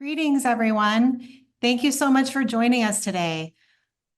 Greetings, everyone. Thank you so much for joining us today.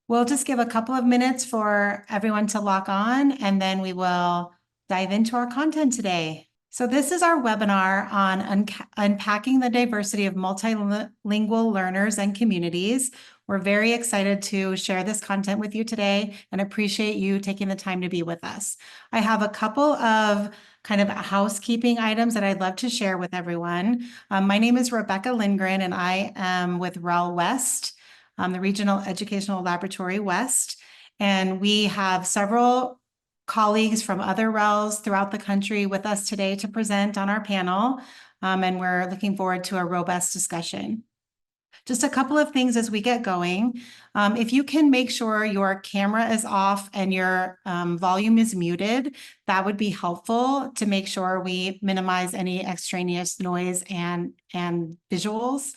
We'll just give a couple of minutes for everyone to lock on, and then we will dive into our content today. So this is our webinar on unpacking the diversity of multilingual learners and communities. We're very excited to share this content with you today and appreciate you taking the time to be with us. I have a couple of kind of housekeeping items that I'd love to share with everyone. My name is Rebecca Lindgren, and I am with REL West, the Regional Educational Laboratory West. And we have several colleagues from other RELs throughout the country with us today to present on our panel. And we're looking forward to a robust discussion. Just a couple of things as we get going. If you can make sure your camera is off and your volume is muted, that would be helpful to make sure we minimize any extraneous noise and visuals.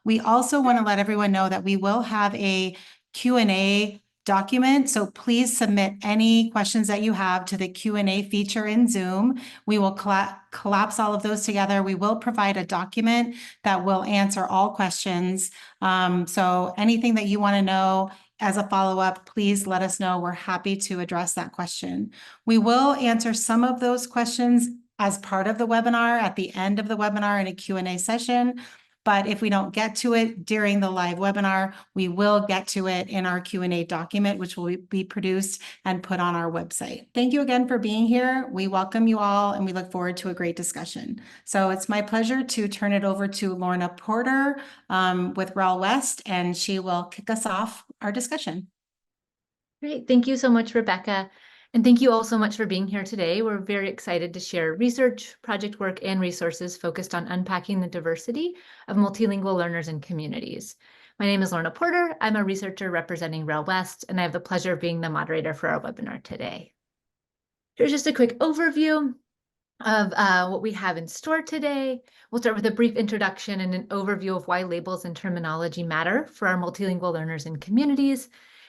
We also want to let everyone know that we will have a Q&A document, so please submit any questions that you have to the Q&A feature in Zoom. We will collapse all of those together. We will provide a document that will answer all questions. So anything that you want to know as a follow-up, please let us know. We're happy to address that question. We will answer some of those questions as part of the webinar, at the end of the webinar in a Q&A session. But if we don't get to it during the live webinar, we will get to it in our Q&A document, which will be produced and put on our website. Thank you again for being here. We welcome you all, and we look forward to a great discussion. So it's my pleasure to turn it over to Lorna Porter with REL West, and she will kick us off our discussion. Great. Thank you so much, Rebecca. And thank you all so much for being here today. We're very excited to share research, project work, and resources focused on unpacking the diversity of multilingual learners and communities. My name is Lorna Porter. I'm a researcher representing REL West, and I have the pleasure of being the moderator for our webinar today. Here's just a quick overview of what we have in store today. We'll start with a brief introduction and an overview of why labels and terminology matter for our multilingual learners and communities,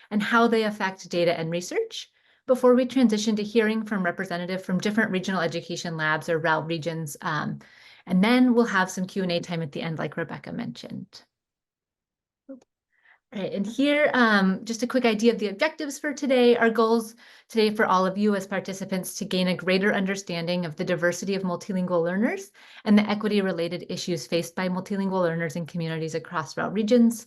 and how they affect data and research, before we transition to hearing from representatives from different regional education labs or REL regions. And then we'll have some Q&A time at the end, like Rebecca mentioned. All right, and here, just a quick idea of the objectives for today. Our goals today for all of you as participants to gain a greater understanding of the diversity of multilingual learners and the equity-related issues faced by multilingual learners and communities across REL regions,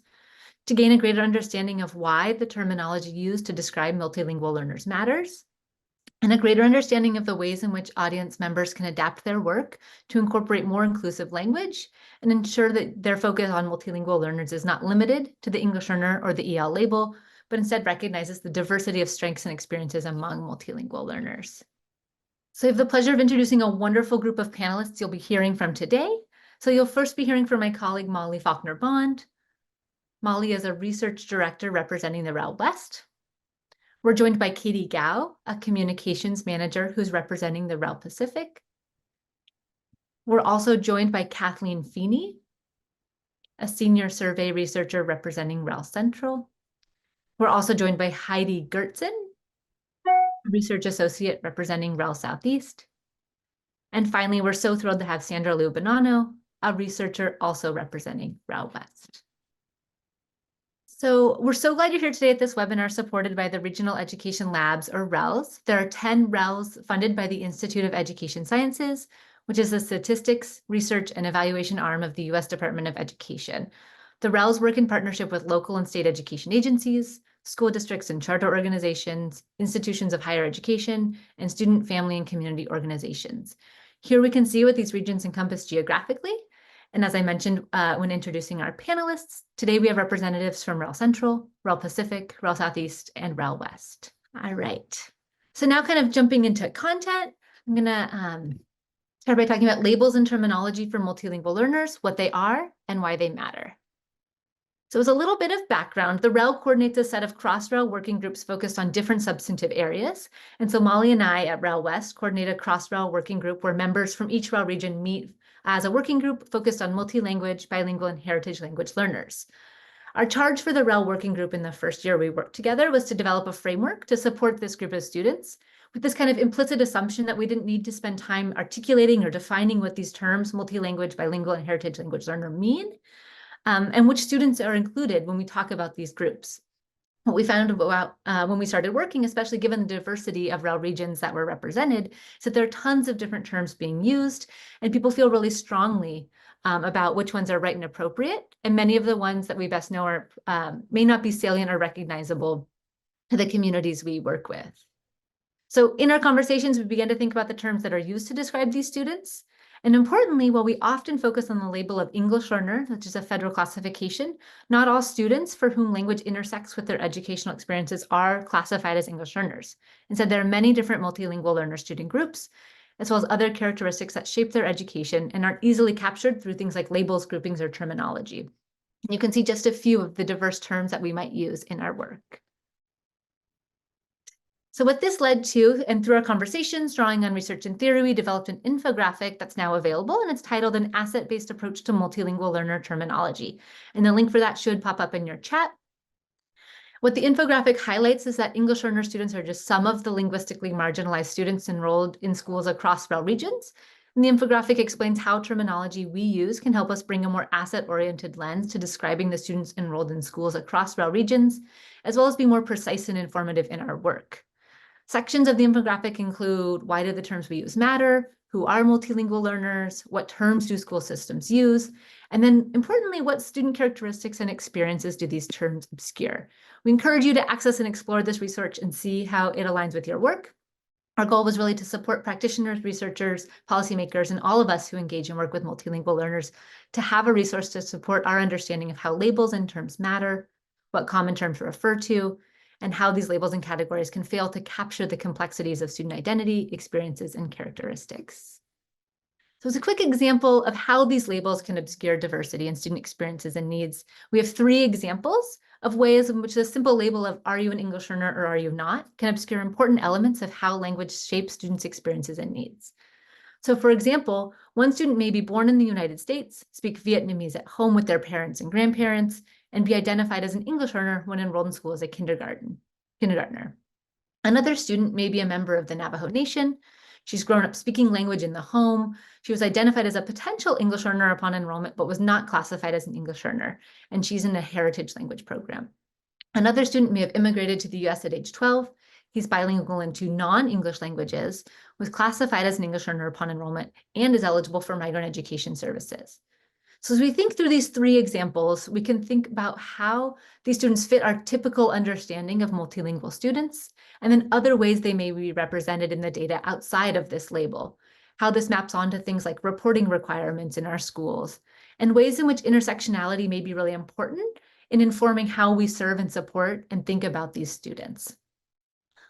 to gain a greater understanding of why the terminology used to describe multilingual learners matters, and a greater understanding of the ways in which audience members can adapt their work to incorporate more inclusive language and ensure that their focus on multilingual learners is not limited to the English learner or the EL label, but instead recognizes the diversity of strengths and experiences among multilingual learners. So I have the pleasure of introducing a wonderful group of panelists you'll be hearing from today. So you'll first be hearing from my colleague, Molly Faulkner-Bond. Molly is a research director representing the REL West. We're joined by Katie Gao, a communications manager who's representing the REL Pacific. We're also joined by Kathleen Feeney, a senior survey researcher representing REL Central. We're also joined by Heidi Gertzen, a research associate representing REL Southeast. And finally, we're so thrilled to have Sandra Lou Bonanno, a researcher also representing REL West. So we're so glad you're here today at this webinar supported by the Regional Education Labs, or RELs. There are 10 RELs funded by the Institute of Education Sciences, which is the statistics, research, and evaluation arm of the U.S. Department of Education. The RELs work in partnership with local and state education agencies, school districts and charter organizations, institutions of higher education, and student, family, and community organizations. Here we can see what these regions encompass geographically. And as I mentioned when introducing our panelists, today we have representatives from REL Central, REL Pacific, REL Southeast, and REL West. All right. So now kind of jumping into content, I'm going to start by talking about labels and terminology for multilingual learners, what they are, and why they matter. So as a little bit of background, the REL coordinates a set of cross-REL working groups focused on different substantive areas. And so Molly and I at REL West coordinate a cross-REL working group where members from each REL region meet as a working group focused on multilanguage, bilingual, and heritage language learners. Our charge for the REL working group in the first year we worked together was to develop a framework to support this group of students with this kind of implicit assumption that we didn't need to spend time articulating or defining what these terms, multilanguage, bilingual, and heritage language learner mean, and which students are included when we talk about these groups. What we found about when we started working, especially given the diversity of REL regions that were represented, is that there are tons of different terms being used, and people feel really strongly about which ones are right and appropriate. And many of the ones that we best know are may not be salient or recognizable to the communities we work with. So in our conversations, we began to think about the terms that are used to describe these students. And importantly, while we often focus on the label of English learner, which is a federal classification, not all students for whom language intersects with their educational experiences are classified as English learners. Instead, there are many different multilingual learner student groups, as well as other characteristics that shape their education and aren't easily captured through things like labels, groupings, or terminology. And you can see just a few of the diverse terms that we might use in our work. So what this led to, and through our conversations, drawing on research and theory, we developed an infographic that's now available, and it's titled An Asset-Based Approach to Multilingual Learner Terminology. And the link for that should pop up in your chat. What the infographic highlights is that English learner students are just some of the linguistically marginalized students enrolled in schools across REL regions. And the infographic explains how terminology we use can help us bring a more asset-oriented lens to describing the students enrolled in schools across REL regions, as well as be more precise and informative in our work. Sections of the infographic include why do the terms we use matter, who are multilingual learners, what terms do school systems use, and then importantly, what student characteristics and experiences do these terms obscure. We encourage you to access and explore this research and see how it aligns with your work. Our goal was really to support practitioners, researchers, policymakers, and all of us who engage and work with multilingual learners to have a resource to support our understanding of how labels and terms matter, what common terms refer to, and how these labels and categories can fail to capture the complexities of student identity, experiences, and characteristics. So as a quick example of how these labels can obscure diversity in student experiences and needs, we have 3 examples of ways in which a simple label of "Are you an English learner or are you not?" can obscure important elements of how language shapes students' experiences and needs. So for example, one student may be born in the United States, speak Vietnamese at home with their parents and grandparents, and be identified as an English learner when enrolled in school as a kindergartner. Another student may be a member of the Navajo Nation. She's grown up speaking language in the home. She was identified as a potential English learner upon enrollment, but was not classified as an English learner, and she's in a heritage language program. Another student may have immigrated to the US at age 12. He's bilingual in 2 non-English languages, was classified as an English learner upon enrollment, and is eligible for migrant education services. So as we think through these 3 examples, we can think about how these students fit our typical understanding of multilingual students, and then other ways they may be represented in the data outside of this label, how this maps onto things like reporting requirements in our schools, and ways in which intersectionality may be really important in informing how we serve and support and think about these students.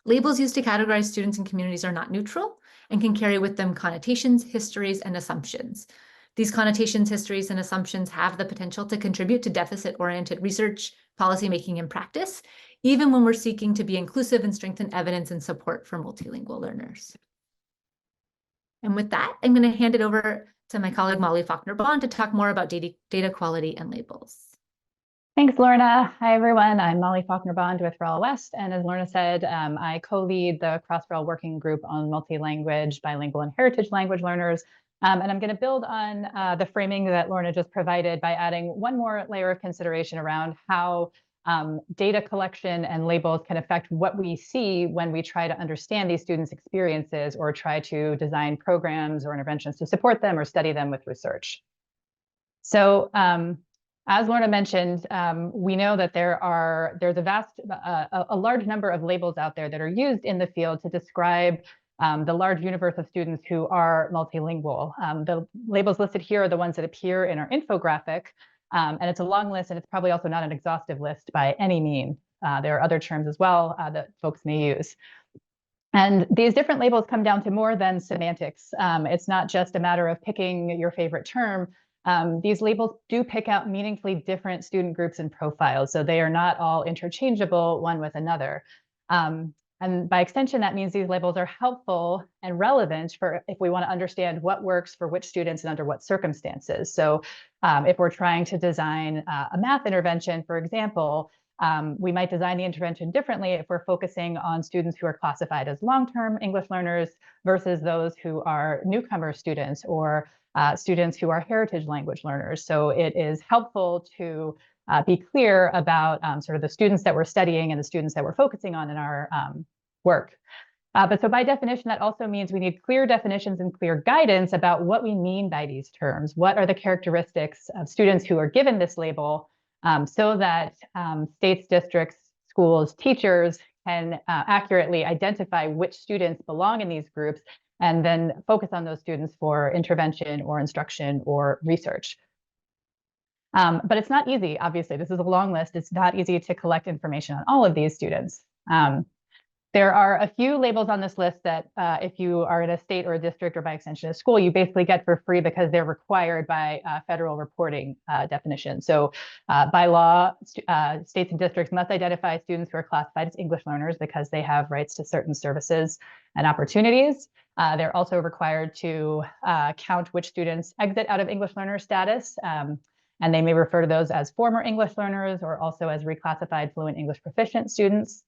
Labels used to categorize students and communities are not neutral and can carry with them connotations, histories, and assumptions. These connotations, histories, and assumptions have the potential to contribute to deficit-oriented research, policymaking, and practice, even when we're seeking to be inclusive and strengthen evidence and support for multilingual learners. And with that, I'm going to hand it over to my colleague Molly Faulkner-Bond to talk more about data quality and labels. Thanks, Lorna. Hi, everyone. I'm Molly Faulkner-Bond with REL West. And as Lorna said, I co-lead the cross-REL working group on multi-language, bilingual, and heritage language learners. And I'm going to build on the framing that Lorna just provided by adding one more layer of consideration around how data collection and labels can affect what we see when we try to understand these students' experiences or try to design programs or interventions to support them or study them with research. So as Lorna mentioned, we know that there's a large number of labels out there that are used in the field to describe the large universe of students who are multilingual. The labels listed here are the ones that appear in our infographic, and it's a long list, and it's probably also not an exhaustive list by any means. There are other terms as well that folks may use. And these different labels come down to more than semantics. It's not just a matter of picking your favorite term. These labels do pick out meaningfully different student groups and profiles, so they are not all interchangeable one with another. And by extension, that means these labels are helpful and relevant for if we want to understand what works for which students and under what circumstances. So if we're trying to design a math intervention, for example, We might design the intervention differently if we're focusing on students who are classified as long-term English learners versus those who are newcomer students or students who are heritage language learners. So it is helpful to be clear about sort of the students that we're studying and the students that we're focusing on in our work. But so by definition, that also means we need clear definitions and clear guidance about what we mean by these terms. What are the characteristics of students who are given this label so that states, districts, schools, teachers can accurately identify which students belong in these groups and then focus on those students for intervention or instruction or research. But it's not easy, obviously. This is a long list. It's not easy to collect information on all of these students. There are a few labels on this list that if you are in a state or a district or by extension a school, you basically get for free because they're required by federal reporting definition. So by law, states and districts must identify students who are classified as English learners because they have rights to certain services and opportunities. They're also required to count which students exit out of English learner status. And they may refer to those as former English learners or also as reclassified fluent English proficient students.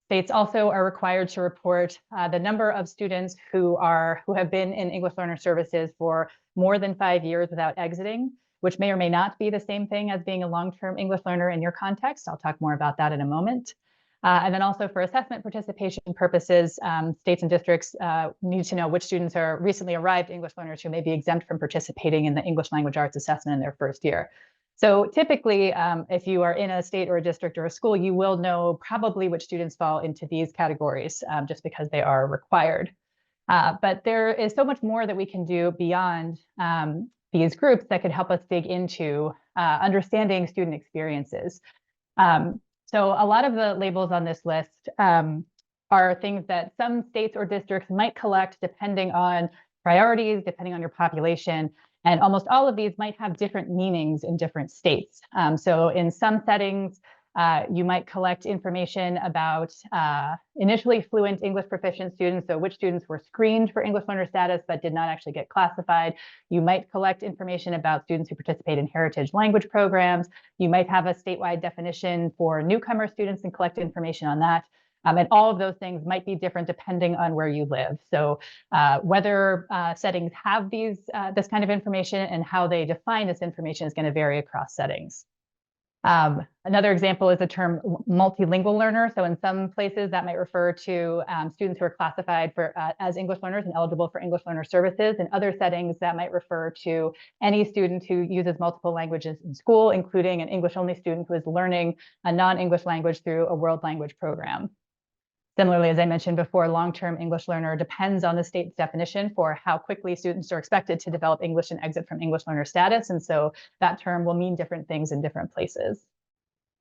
States also are required to report the number of students who have been in English learner services for more than 5 years without exiting, which may or may not be the same thing as being a long-term English learner in your context. I'll talk more about that in a moment. And then also for assessment participation purposes, states and districts need to know which students are recently arrived English learners who may be exempt from participating in the English language arts assessment in their first year. So typically, if you are in a state or a district or a school, you will know probably which students fall into these categories just because they are required. But there is so much more that we can do beyond these groups that could help us dig into understanding student experiences. So a lot of the labels on this list are things that some states or districts might collect depending on priorities, depending on your population. And almost all of these might have different meanings in different states. So in some settings, you might collect information about initially fluent English proficient students, so which students were screened for English learner status but did not actually get classified. You might collect information about students who participate in heritage language programs. You might have a statewide definition for newcomer students and collect information on that. And all of those things might be different depending on where you live. So whether settings have this kind of information and how they define this information is going to vary across settings. Another example is the term multilingual learner. So in some places that might refer to students who are classified as English learners and eligible for English learner services. In other settings that might refer to any student who uses multiple languages in school, including an English only student who is learning a non-English language through a world language program. Similarly, as I mentioned before, long-term English learner depends on the state's definition for how quickly students are expected to develop English and exit from English learner status. And so that term will mean different things in different places.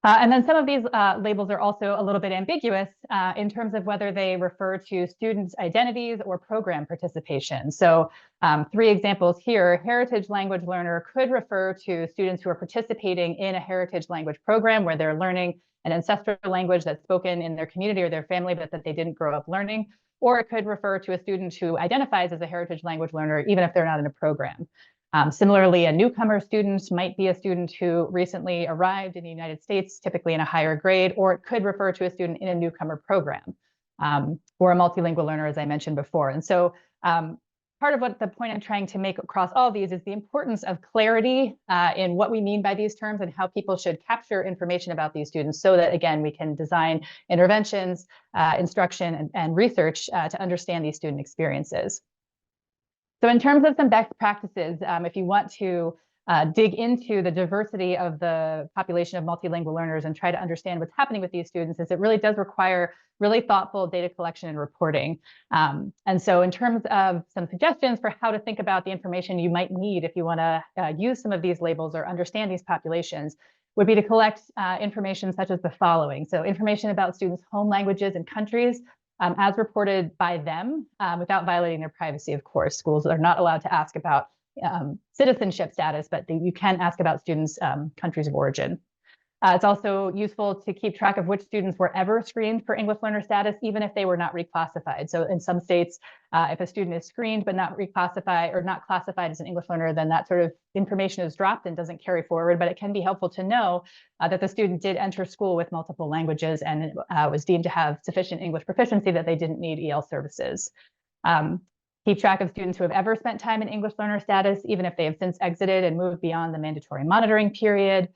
And then some of these labels are also a little bit ambiguous in terms of whether they refer to students' identities or program participation. So 3 examples here. Heritage language learner could refer to students who are participating in a heritage language program where they're learning an ancestral language that's spoken in their community or their family, but that they didn't grow up learning. Or it could refer to a student who identifies as a heritage language learner, even if they're not in a program. Similarly, a newcomer student might be a student who recently arrived in the United States, typically in a higher grade, or it could refer to a student in a newcomer program, or a multilingual learner, as I mentioned before. And so part of what the point I'm trying to make across all of these is the importance of clarity in what we mean by these terms and how people should capture information about these students so that, again, we can design interventions, instruction, and research to understand these student experiences. So in terms of some best practices, if you want to dig into the diversity of the population of multilingual learners and try to understand what's happening with these students, is it really does require really thoughtful data collection and reporting. And so in terms of some suggestions for how to think about the information you might need if you want to use some of these labels or understand these populations, would be to collect information such as the following. So information about students' home languages and countries, as reported by them, without violating their privacy, of course. Schools are not allowed to ask about citizenship status, but you can ask about students' countries of origin. It's also useful to keep track of which students were ever screened for English learner status, even if they were not reclassified. So in some states, if a student is screened but not reclassified or not classified as an English learner, then that sort of information is dropped and doesn't carry forward. But it can be helpful to know that the student did enter school with multiple languages and was deemed to have sufficient English proficiency that they didn't need EL services. Keep track of students who have ever spent time in English learner status, even if they have since exited and moved beyond the mandatory monitoring period.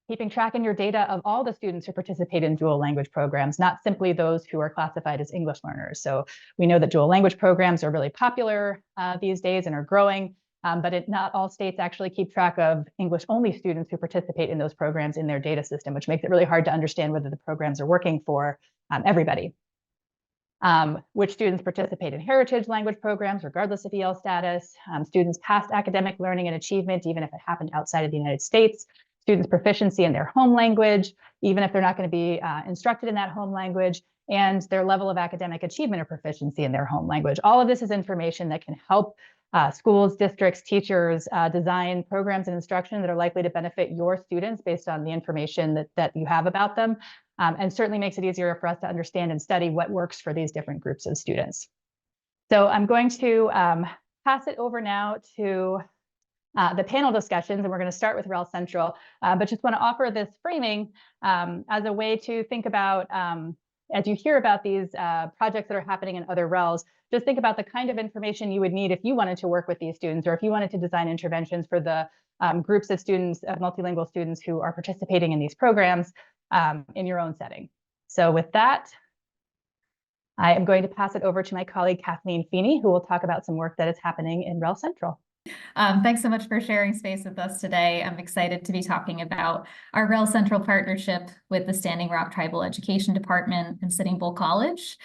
Keeping track in your data of all the students who participate in dual language programs, not simply those who are classified as English learners. So we know that dual language programs are really popular these days and are growing, but not all states actually keep track of English-only students who participate in those programs in their data system, which makes it really hard to understand whether the programs are working for everybody. Which students participate in heritage language programs, regardless of EL status, students' past academic learning and achievement, even if it happened outside of the United States, students' proficiency in their home language, even if they're not going to be instructed in that home language, and their level of academic achievement or proficiency in their home language. All of this is information that can help schools, districts, teachers design programs and instruction that are likely to benefit your students based on the information that you have about them, and certainly makes it easier for us to understand and study what works for these different groups of students. So I'm going to pass it over now to the panel discussions, and we're going to start with REL Central, but just want to offer this framing as a way to think about, as you hear about these projects that are happening in other RELs, just think about the kind of information you would need if you wanted to work with these students, or if you wanted to design interventions for the groups of students, of multilingual students who are participating in these programs in your own setting. So with that, I am going to pass it over to my colleague, Kathleen Feeney, who will talk about some work that is happening in REL Central. Thanks so much for sharing space with us today. I'm excited to be talking about our REL Central partnership with the Standing Rock Tribal Education Department and Sitting Bull College.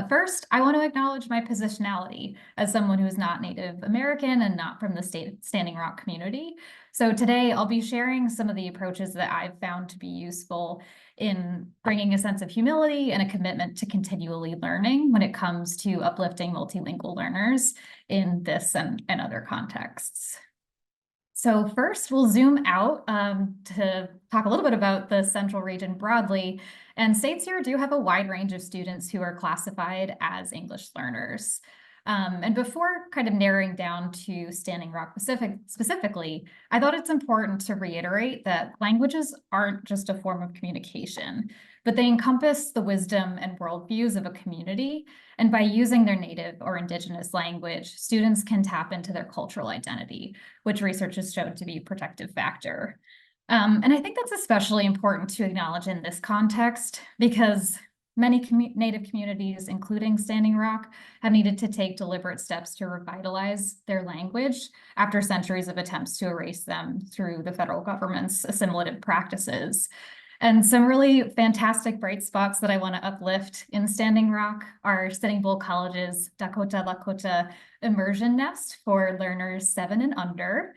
First, I want to acknowledge my positionality as someone who is not Native American and not from the Standing Rock community. So today I'll be sharing some of the approaches that I've found to be useful in bringing a sense of humility and a commitment to continually learning when it comes to uplifting multilingual learners in this and other contexts. So first, we'll zoom out to talk a little bit about the Central region broadly. And states here do have a wide range of students who are classified as English learners. And before kind of narrowing down to Standing Rock Pacific specifically, I thought it's important to reiterate that languages aren't just a form of communication, but they encompass the wisdom and worldviews of a community. And by using their native or indigenous language, students can tap into their cultural identity, which research has shown to be a protective factor. And I think that's especially important to acknowledge in this context because many Native communities, including Standing Rock, have needed to take deliberate steps to revitalize their language after centuries of attempts to erase them through the federal government's assimilative practices. And some really fantastic bright spots that I want to uplift in Standing Rock are Sitting Bull College's Dakota Lakota Immersion Nest for learners 7 and under.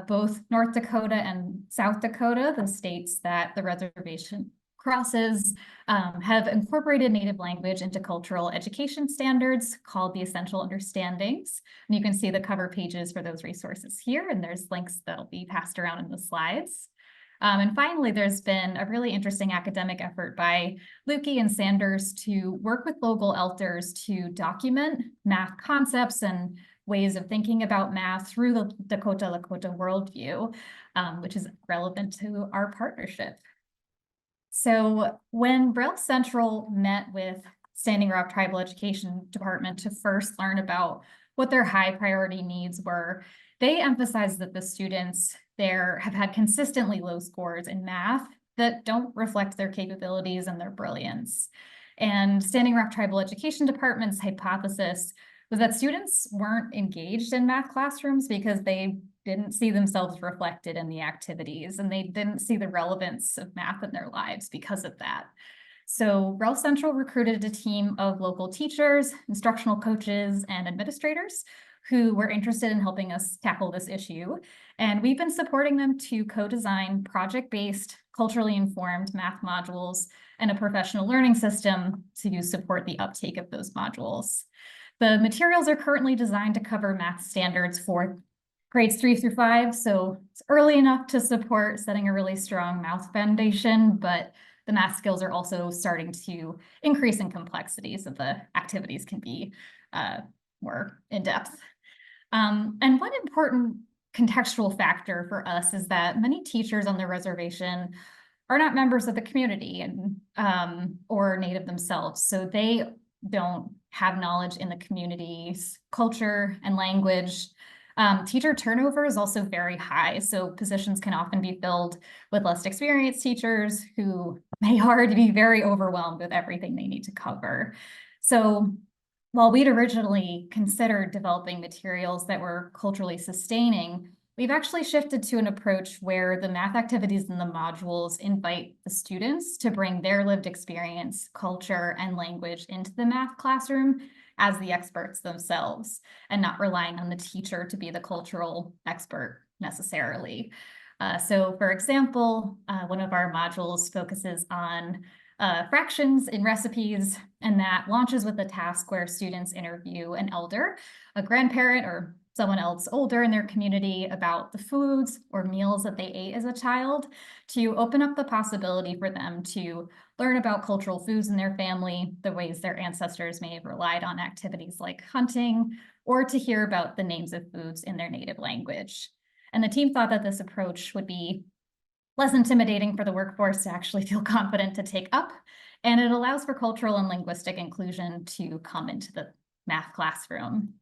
Both North Dakota and South Dakota, the states that the reservation crosses, have incorporated Native language into cultural education standards called the Essential Understandings. And you can see the cover pages for those resources here, and there's links that'll be passed around in the slides. And finally, there's been a really interesting academic effort by Lukey and Sanders to work with local elders to document math concepts and ways of thinking about math through the Dakota Lakota worldview, which is relevant to our partnership. So when REL Central met with Standing Rock Tribal Education Department to first learn about what their high priority needs were, they emphasized that the students there have had consistently low scores in math that don't reflect their capabilities and their brilliance. And Standing Rock Tribal Education Department's hypothesis was that students weren't engaged in math classrooms because they didn't see themselves reflected in the activities, and they didn't see the relevance of math in their lives because of that. So REL Central recruited a team of local teachers, instructional coaches, and administrators who were interested in helping us tackle this issue. And we've been supporting them to co-design project-based, culturally informed math modules and a professional learning system to support the uptake of those modules. The materials are currently designed to cover math standards for grades 3 through 5. So it's early enough to support setting a really strong math foundation, but the math skills are also starting to increase in complexity, so the activities can be more in depth. And one important contextual factor for us is that many teachers on the reservation are not members of the community and or Native themselves, so they don't have knowledge in the community's culture and language. Teacher turnover is also very high, so positions can often be filled with less experienced teachers who may already be very overwhelmed with everything they need to cover. So while we'd originally considered developing materials that were culturally sustaining, we've actually shifted to an approach where the math activities in the modules invite the students to bring their lived experience, culture, and language into the math classroom as the experts themselves, and not relying on the teacher to be the cultural expert necessarily. So for example, one of our modules focuses on fractions in recipes, and that launches with a task where students interview an elder, a grandparent, or someone else older in their community about the foods or meals that they ate as a child, to open up the possibility for them to learn about cultural foods in their family, the ways their ancestors may have relied on activities like hunting, or to hear about the names of foods in their native language. And the team thought that this approach would be less intimidating for the workforce to actually feel confident to take up, and it allows for cultural and linguistic inclusion to come into the math classroom.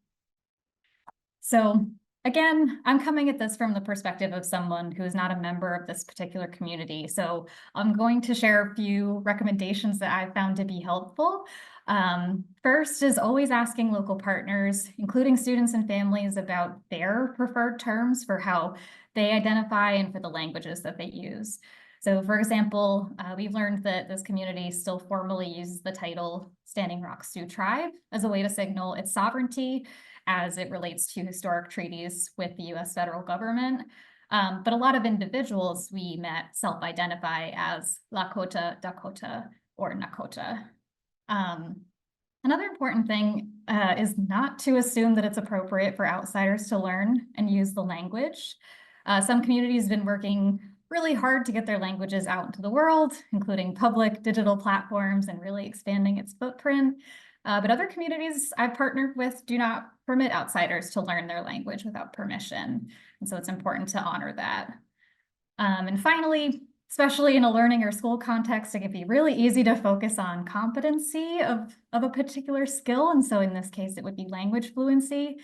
So again, I'm coming at this from the perspective of someone who is not a member of this particular community. So I'm going to share a few recommendations that I found to be helpful. First is always asking local partners, including students and families, about their preferred terms for how they identify and for the languages that they use. So for example, we've learned that this community still formally uses the title Standing Rock Sioux Tribe as a way to signal its sovereignty as it relates to historic treaties with the US federal government. But a lot of individuals we met self-identify as Lakota, Dakota, or Nakota. Another important thing is not to assume that it's appropriate for outsiders to learn and use the language. Some communities have been working really hard to get their languages out into the world, including public digital platforms and really expanding its footprint. But other communities I've partnered with do not permit outsiders to learn their language without permission. And so it's important to honor that. And finally, especially in a learning or school context, it can be really easy to focus on competency of a particular skill. And so in this case, it would be language fluency.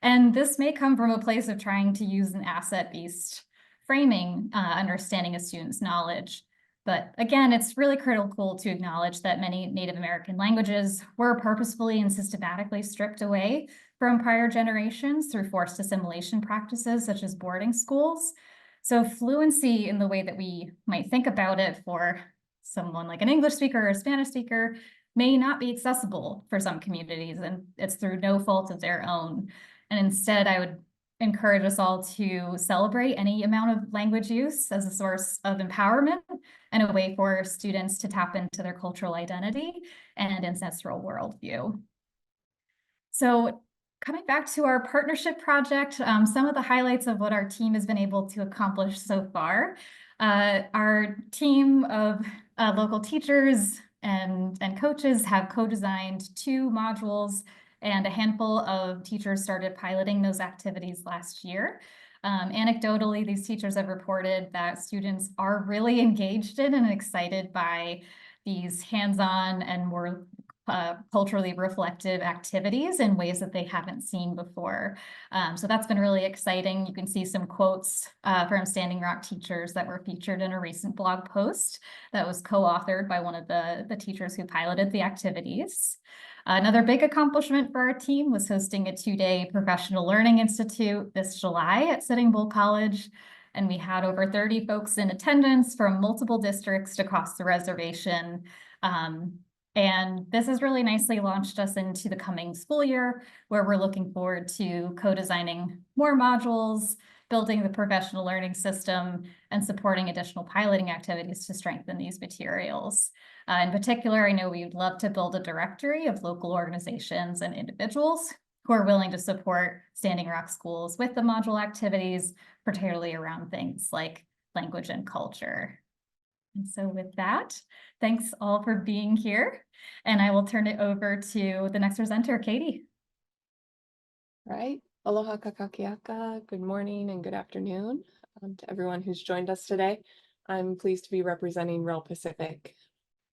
And this may come from a place of trying to use an asset-based framing, understanding a student's knowledge. But again, it's really critical to acknowledge that many Native American languages were purposefully and systematically stripped away from prior generations through forced assimilation practices such as boarding schools. So fluency in the way that we might think about it for someone like an English speaker or a Spanish speaker may not be accessible for some communities, and it's through no fault of their own. And instead, I would encourage us all to celebrate any amount of language use as a source of empowerment and a way for students to tap into their cultural identity and ancestral worldview. So coming back to our partnership project, some of the highlights of what our team has been able to accomplish so far. Our team of local teachers and coaches have co-designed 2 modules, and a handful of teachers started piloting those activities last year. Anecdotally, these teachers have reported that students are really engaged in and excited by these hands-on and more culturally reflective activities in ways that they haven't seen before. So that's been really exciting. You can see some quotes from Standing Rock teachers that were featured in a recent blog post that was co-authored by one of the teachers who piloted the activities. Another big accomplishment for our team was hosting a 2-day professional learning institute this July at Sitting Bull College. And we had over 30 folks in attendance from multiple districts across the reservation. And this has really nicely launched us into the coming school year, where we're looking forward to co-designing more modules, building the professional learning system, and supporting additional piloting activities to strengthen these materials. In particular, I know we'd love to build a directory of local organizations and individuals who are willing to support Standing Rock schools with the module activities, particularly around things like language and culture. And so with that, thanks all for being here. And I will turn it over to the next presenter, Katie. Right. Aloha kakakiaka. Good morning and good afternoon to everyone who's joined us today. I'm pleased to be representing REL Pacific.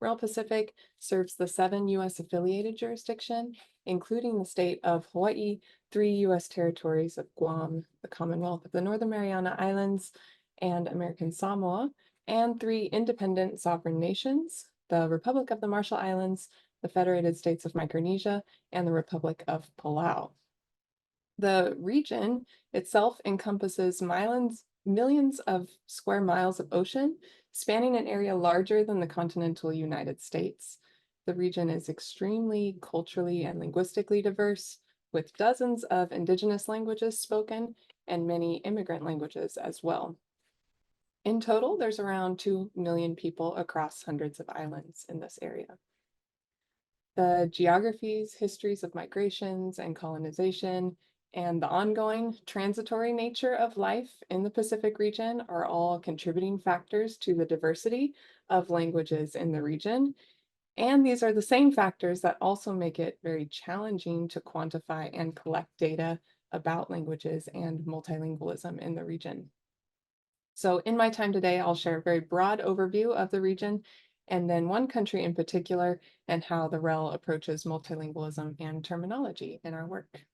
REL Pacific serves the 7 U.S. affiliated jurisdictions, including the state of Hawaii, 3 U.S. territories of Guam, the Commonwealth of the Northern Mariana Islands, and American Samoa, and 3 independent sovereign nations, the Republic of the Marshall Islands, the Federated States of Micronesia, and the Republic of Palau. The region itself encompasses millions of square miles of ocean, spanning an area larger than the continental United States. The region is extremely culturally and linguistically diverse, with dozens of indigenous languages spoken and many immigrant languages as well. In total, there's around 2 million people across hundreds of islands in this area. The geographies, histories of migrations and colonization, and the ongoing transitory nature of life in the Pacific region are all contributing factors to the diversity of languages in the region. And these are the same factors that also make it very challenging to quantify and collect data about languages and multilingualism in the region. So in my time today, I'll share a very broad overview of the region and then one country in particular and how the REL approaches multilingualism and terminology in our work.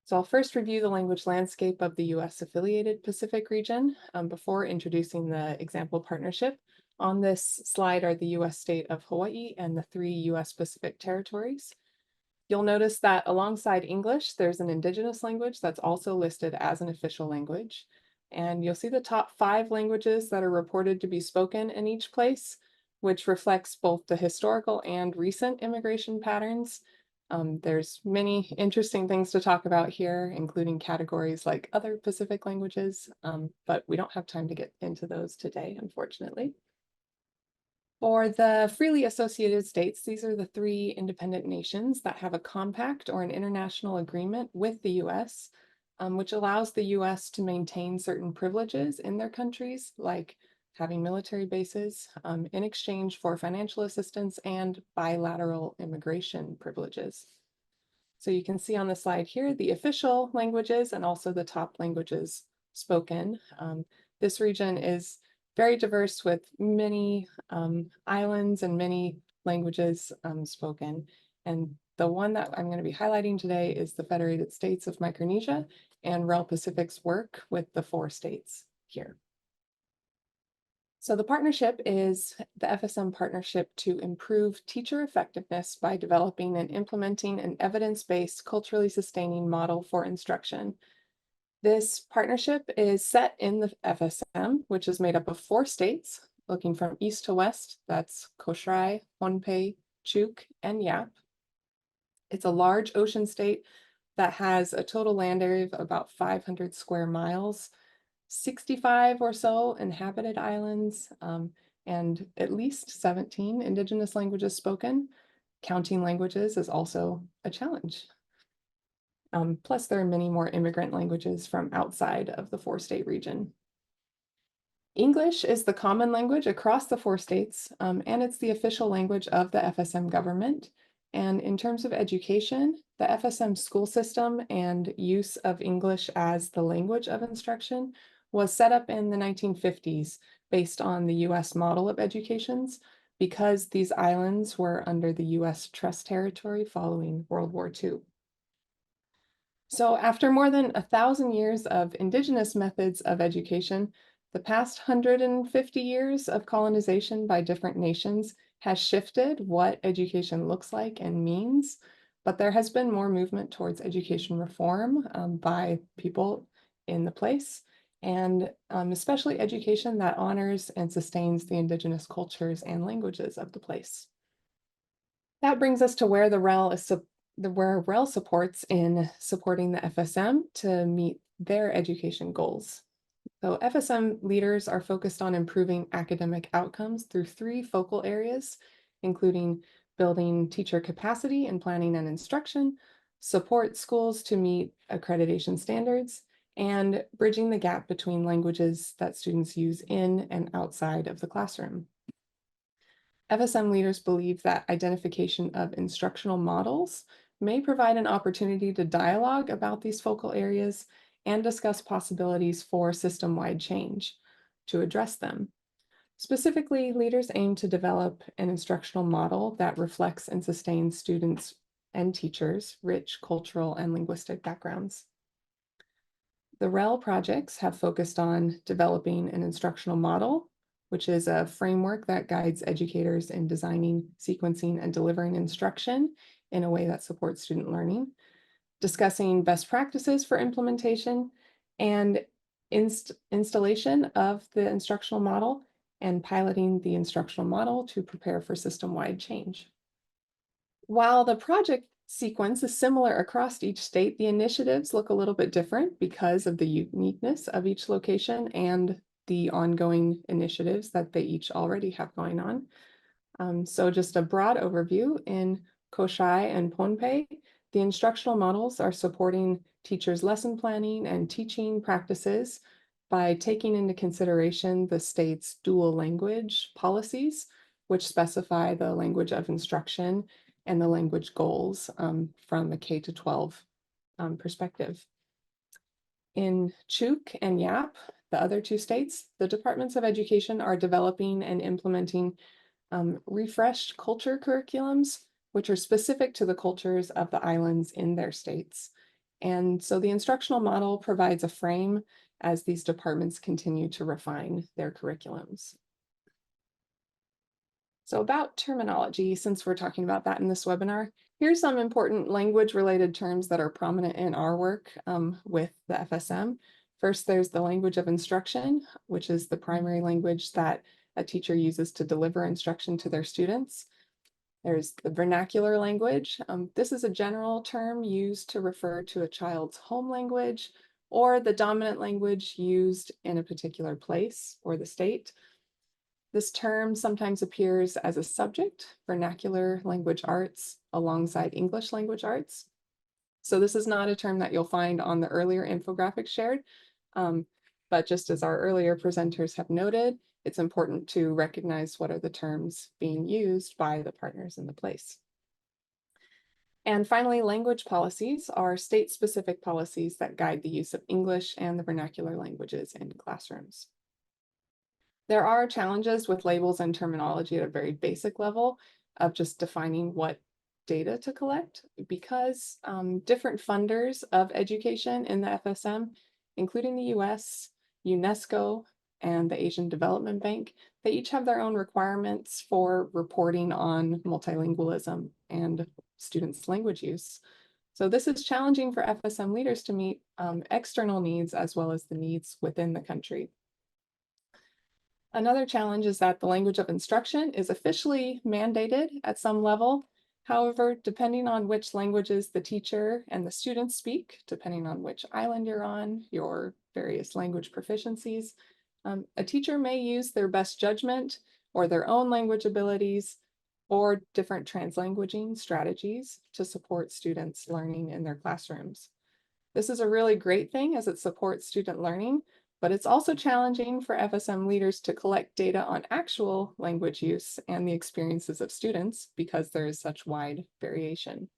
So I'll first review the language landscape of the U.S. affiliated Pacific region before introducing the example partnership. On this slide are the U.S. state of Hawaii and the 3 U.S. Pacific territories. You'll notice that alongside English, there's an indigenous language that's also listed as an official language. And you'll see the top 5 languages that are reported to be spoken in each place, which reflects both the historical and recent immigration patterns. There's many interesting things to talk about here, including categories like other Pacific languages, but we don't have time to get into those today, unfortunately. For the freely associated states, these are the 3 independent nations that have a compact or an international agreement with the U.S., which allows the U.S. to maintain certain privileges in their countries, like having military bases in exchange for financial assistance and bilateral immigration privileges. So you can see on the slide here the official languages and also the top languages spoken. This region is very diverse with many islands and many languages spoken. And the one that I'm going to be highlighting today is the Federated States of Micronesia and REL Pacific's work with the 4 states here. So the partnership is the FSM partnership to improve teacher effectiveness by developing and implementing an evidence-based, culturally sustaining model for instruction. This partnership is set in the FSM, which is made up of 4 states, looking from east to west. That's Koshrai, Pohnpei, Chuuk, and Yap. It's a large ocean state that has a total land area of about 500 square miles, 65 or so inhabited islands, and at least 17 indigenous languages spoken. Counting languages is also a challenge. Plus, there are many more immigrant languages from outside of the 4-state region. English is the common language across the 4 states, and it's the official language of the FSM government. And in terms of education, the FSM school system and use of English as the language of instruction was set up in the 1950s based on the US model of educations because these islands were under the US Trust territory following World War II. So after more than 1,000 years of indigenous methods of education, the past 150 years of colonization by different nations has shifted what education looks like and means, but there has been more movement towards education reform by people in the place, and especially education that honors and sustains the indigenous cultures and languages of the place. That brings us to where where REL supports in supporting the FSM to meet their education goals. So FSM leaders are focused on improving academic outcomes through 3 focal areas, including building teacher capacity in planning and instruction, support schools to meet accreditation standards, and bridging the gap between languages that students use in and outside of the classroom. FSM leaders believe that identification of instructional models may provide an opportunity to dialogue about these focal areas and discuss possibilities for system-wide change to address them. Specifically, leaders aim to develop an instructional model that reflects and sustains students and teachers' rich cultural and linguistic backgrounds. The REL projects have focused on developing an instructional model, which is a framework that guides educators in designing, sequencing, and delivering instruction in a way that supports student learning, discussing best practices for implementation and installation of the instructional model, and piloting the instructional model to prepare for system-wide change. While the project sequence is similar across each state, the initiatives look a little bit different because of the uniqueness of each location and the ongoing initiatives that they each already have going on. So just a broad overview: in Koshai and Pohnpei, the instructional models are supporting teachers' lesson planning and teaching practices by taking into consideration the state's dual language policies, which specify the language of instruction and the language goals from a K-12 perspective. In Chuk and Yap, the other two states, the departments of education are developing and implementing refreshed culture curriculums, which are specific to the cultures of the islands in their states. And so the instructional model provides a frame as these departments continue to refine their curriculums. So about terminology, since we're talking about that in this webinar, here's some important language-related terms that are prominent in our work with the FSM. First, there's the language of instruction, which is the primary language that a teacher uses to deliver instruction to their students. There's the vernacular language. This is a general term used to refer to a child's home language or the dominant language used in a particular place or the state. This term sometimes appears as a subject, vernacular language arts, alongside English language arts. So this is not a term that you'll find on the earlier infographic shared, but just as our earlier presenters have noted, it's important to recognize what are the terms being used by the partners in the place. And finally, language policies are state-specific policies that guide the use of English and the vernacular languages in classrooms. There are challenges with labels and terminology at a very basic level of just defining what data to collect, because different funders of education in the FSM, including the US, UNESCO, and the Asian Development Bank, they each have their own requirements for reporting on multilingualism and students' language use. So this is challenging for FSM leaders to meet external needs as well as the needs within the country. Another challenge is that the language of instruction is officially mandated at some level. However, depending on which languages the teacher and the students speak, depending on which island you're on, your various language proficiencies, a teacher may use their best judgment or their own language abilities or different translanguaging strategies to support students learning in their classrooms. This is a really great thing as it supports student learning, but it's also challenging for FSM leaders to collect data on actual language use and the experiences of students because there is such wide variation.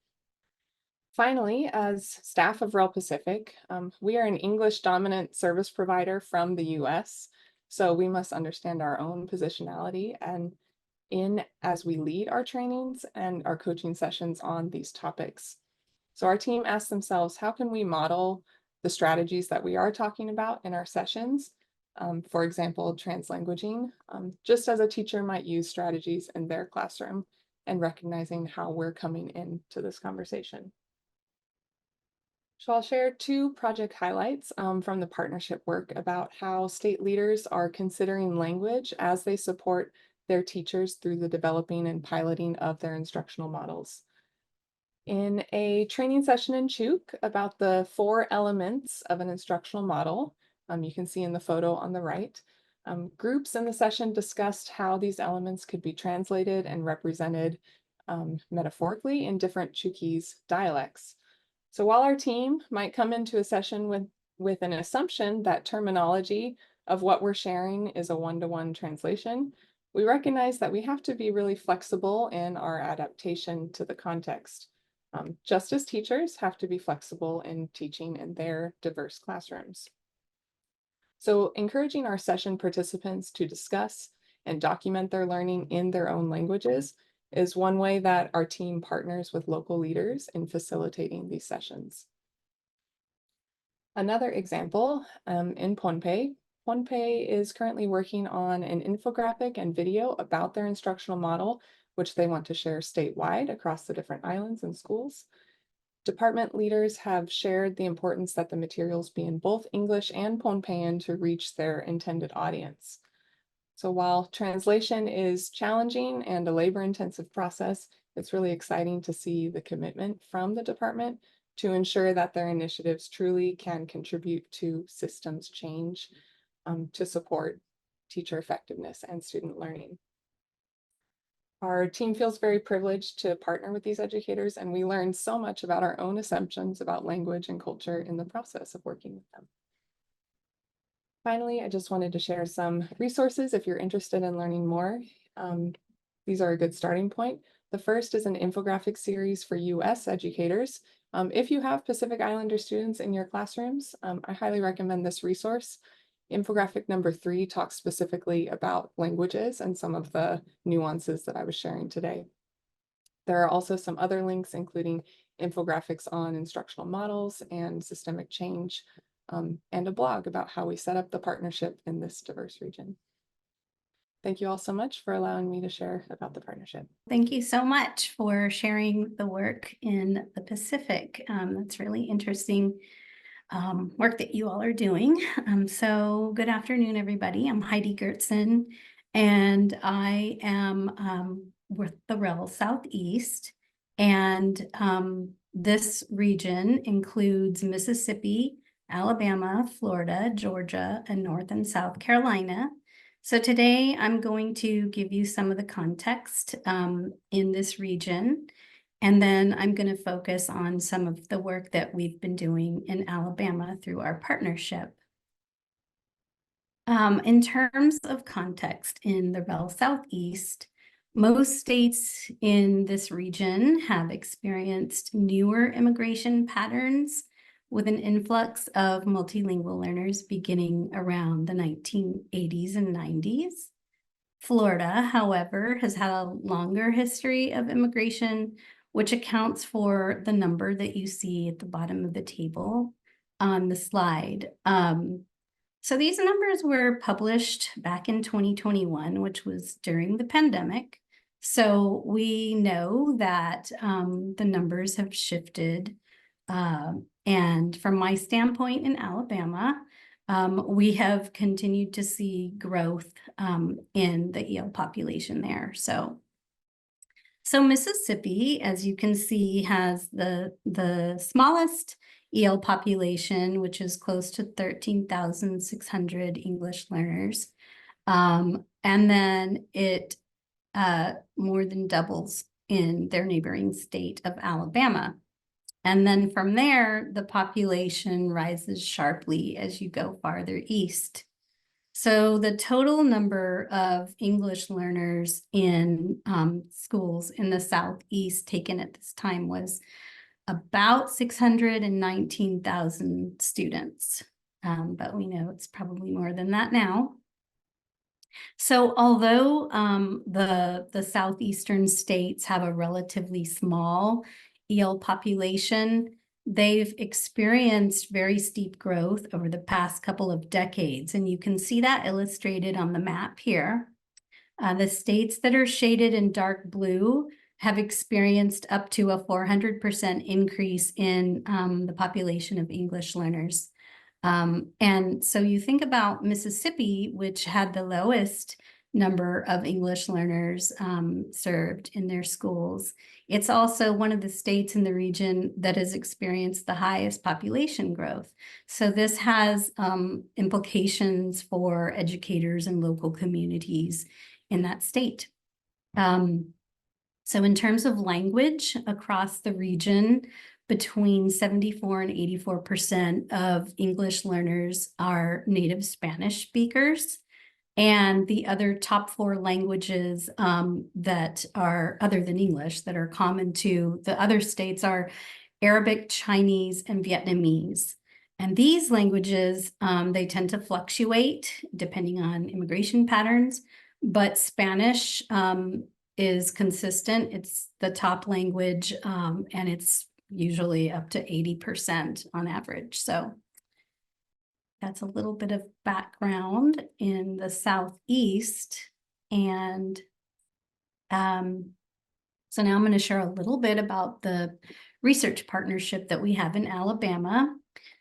Finally, as staff of REL Pacific, we are an English dominant service provider from the US, so we must understand our own positionality and as we lead our trainings and our coaching sessions on these topics. So our team asks themselves, how can we model the strategies that we are talking about in our sessions? For example, translanguaging, just as a teacher might use strategies in their classroom, and recognizing how we're coming into this conversation. So I'll share two project highlights from the partnership work about how state leaders are considering language as they support their teachers through the developing and piloting of their instructional models. In a training session in Chuk about the 4 elements of an instructional model, you can see in the photo on the right, groups in the session discussed how these elements could be translated and represented metaphorically in different Chukese dialects. So while our team might come into a session with an assumption that terminology of what we're sharing is a one-to-one translation, we recognize that we have to be really flexible in our adaptation to the context. Just as teachers have to be flexible in teaching in their diverse classrooms. So encouraging our session participants to discuss and document their learning in their own languages is one way that our team partners with local leaders in facilitating these sessions. Another example, in Pohnpei. Pohnpei is currently working on an infographic and video about their instructional model, which they want to share statewide across the different islands and schools. Department leaders have shared the importance that the materials be in both English and Pohnpeian to reach their intended audience. So while translation is challenging and a labor-intensive process, it's really exciting to see the commitment from the department to ensure that their initiatives truly can contribute to systems change to support teacher effectiveness and student learning. Our team feels very privileged to partner with these educators, and we learn so much about our own assumptions about language and culture in the process of working with them. Finally, I just wanted to share some resources if you're interested in learning more. These are a good starting point. The first is an infographic series for US educators. If you have Pacific Islander students in your classrooms, I highly recommend this resource. Infographic number 3 talks specifically about languages and some of the nuances that I was sharing today. There are also some other links, including infographics on instructional models and systemic change, and a blog about how we set up the partnership in this diverse region. Thank you all so much for allowing me to share about the partnership. Thank you so much for sharing the work in the Pacific. That's really interesting work that you all are doing. So good afternoon, everybody. I'm Heidi Gertzen, and I am with the REL Southeast. And this region includes Mississippi, Alabama, Florida, Georgia, and North and South Carolina. So today I'm going to give you some of the context in this region, and then I'm going to focus on some of the work that we've been doing in Alabama through our partnership. In terms of context in the REL Southeast, most states in this region have experienced newer immigration patterns with an influx of multilingual learners beginning around the 1980s and 90s. Florida, however, has had a longer history of immigration, which accounts for the number that you see at the bottom of the table on the slide. So these numbers were published back in 2021, which was during the pandemic. So we know that the numbers have shifted. And from my standpoint in Alabama, we have continued to see growth in the EL population there. So Mississippi, as you can see, has the smallest EL population, which is close to 13,600 English learners. And then it more than doubles in their neighboring state of Alabama. And then from there, the population rises sharply as you go farther east. So the total number of English learners in schools in the Southeast taken at this time was about 619,000 students. But we know it's probably more than that now. So although the southeastern states have a relatively small EL population, they've experienced very steep growth over the past couple of decades. And you can see that illustrated on the map here. The states that are shaded in dark blue have experienced up to a 400% increase in the population of English learners. And so you think about Mississippi, which had the lowest number of English learners served in their schools. It's also one of the states in the region that has experienced the highest population growth. So this has implications for educators and local communities in that state. So in terms of language across the region, between 74 and 84% of English learners are native Spanish speakers. And the other top 4 languages that are other than English that are common to the other states are Arabic, Chinese, and Vietnamese. And these languages, they tend to fluctuate depending on immigration patterns, but Spanish is consistent. It's the top language, and it's usually up to 80% on average. So that's a little bit of background in the Southeast. And so now I'm going to share a little bit about the research partnership that we have in Alabama.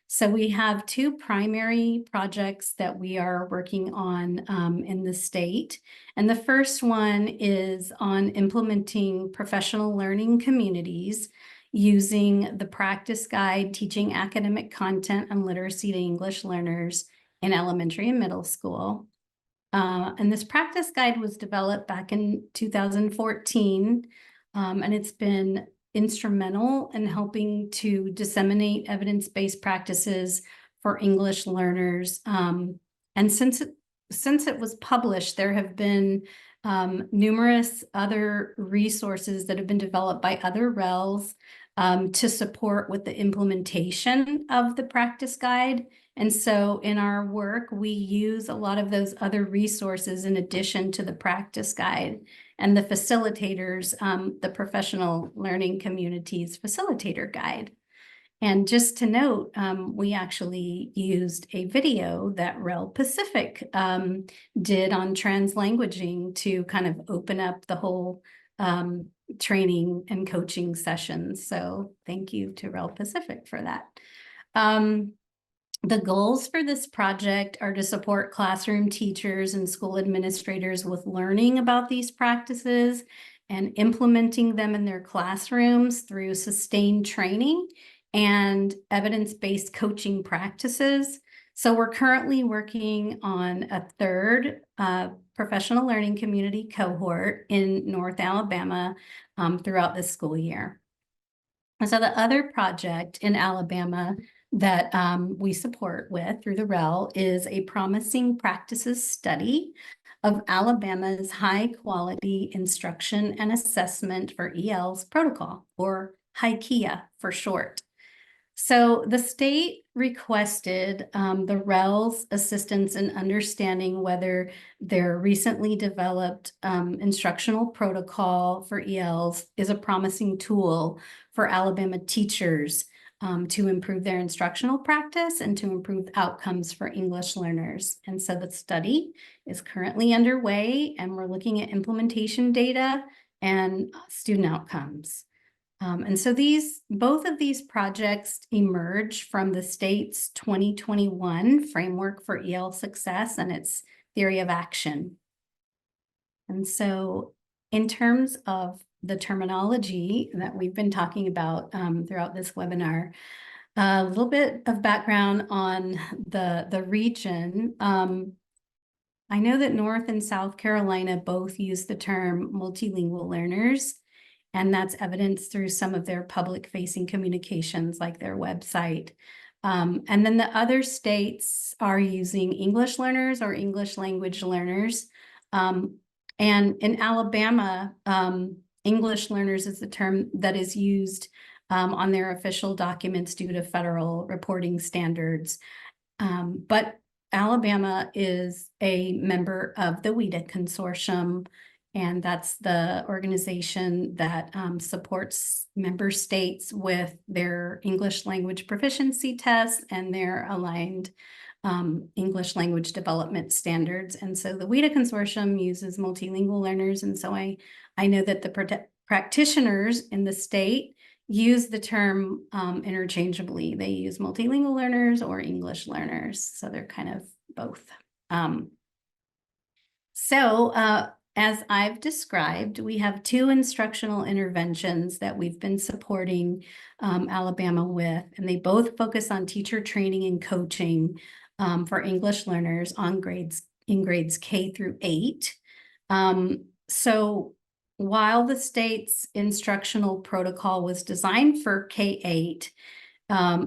So we have 2 primary projects that we are working on in the state. And the first one is on implementing professional learning communities using the practice guide, teaching academic content and literacy to English learners in elementary and middle school. And this practice guide was developed back in 2014, and it's been instrumental in helping to disseminate evidence-based practices for English learners. And since it was published, there have been numerous other resources that have been developed by other RELs to support with the implementation of the practice guide. And so in our work, we use a lot of those other resources in addition to the practice guide and the facilitators, the professional learning community's facilitator guide. And just to note, we actually used a video that REL Pacific did on translanguaging to kind of open up the whole training and coaching sessions. So thank you to REL Pacific for that. The goals for this project are to support classroom teachers and school administrators with learning about these practices and implementing them in their classrooms through sustained training and evidence-based coaching practices. So we're currently working on a 3rd professional learning community cohort in North Alabama throughout this school year. And so the other project in Alabama that we support with through the REL is a promising practices study of Alabama's high quality instruction and assessment for EL's protocol, or HIKIA for short. So the state requested the REL's assistance in understanding whether their recently developed instructional protocol for ELs is a promising tool for Alabama teachers to improve their instructional practice and to improve outcomes for English learners. And so the study is currently underway, and we're looking at implementation data and student outcomes. And so both of these projects emerge from the state's 2021 framework for EL success and its theory of action. And so in terms of the terminology that we've been talking about throughout this webinar, a little bit of background on the region. I know that North and South Carolina both use the term multilingual learners, and that's evidenced through some of their public-facing communications, like their website. And then the other states are using English learners or English language learners. And in Alabama, English learners is the term that is used on their official documents due to federal reporting standards. But Alabama is a member of the WIDA Consortium, and that's the organization that supports member states with their English language proficiency tests and their aligned English language development standards. And so the WIDA Consortium uses multilingual learners. And so I know that the practitioners in the state use the term interchangeably. They use multilingual learners or English learners. So they're kind of both. As I've described, we have 2 instructional interventions that we've been supporting Alabama with, and they both focus on teacher training and coaching for English learners in grades K through 8. So while the state's instructional protocol was designed for K-8,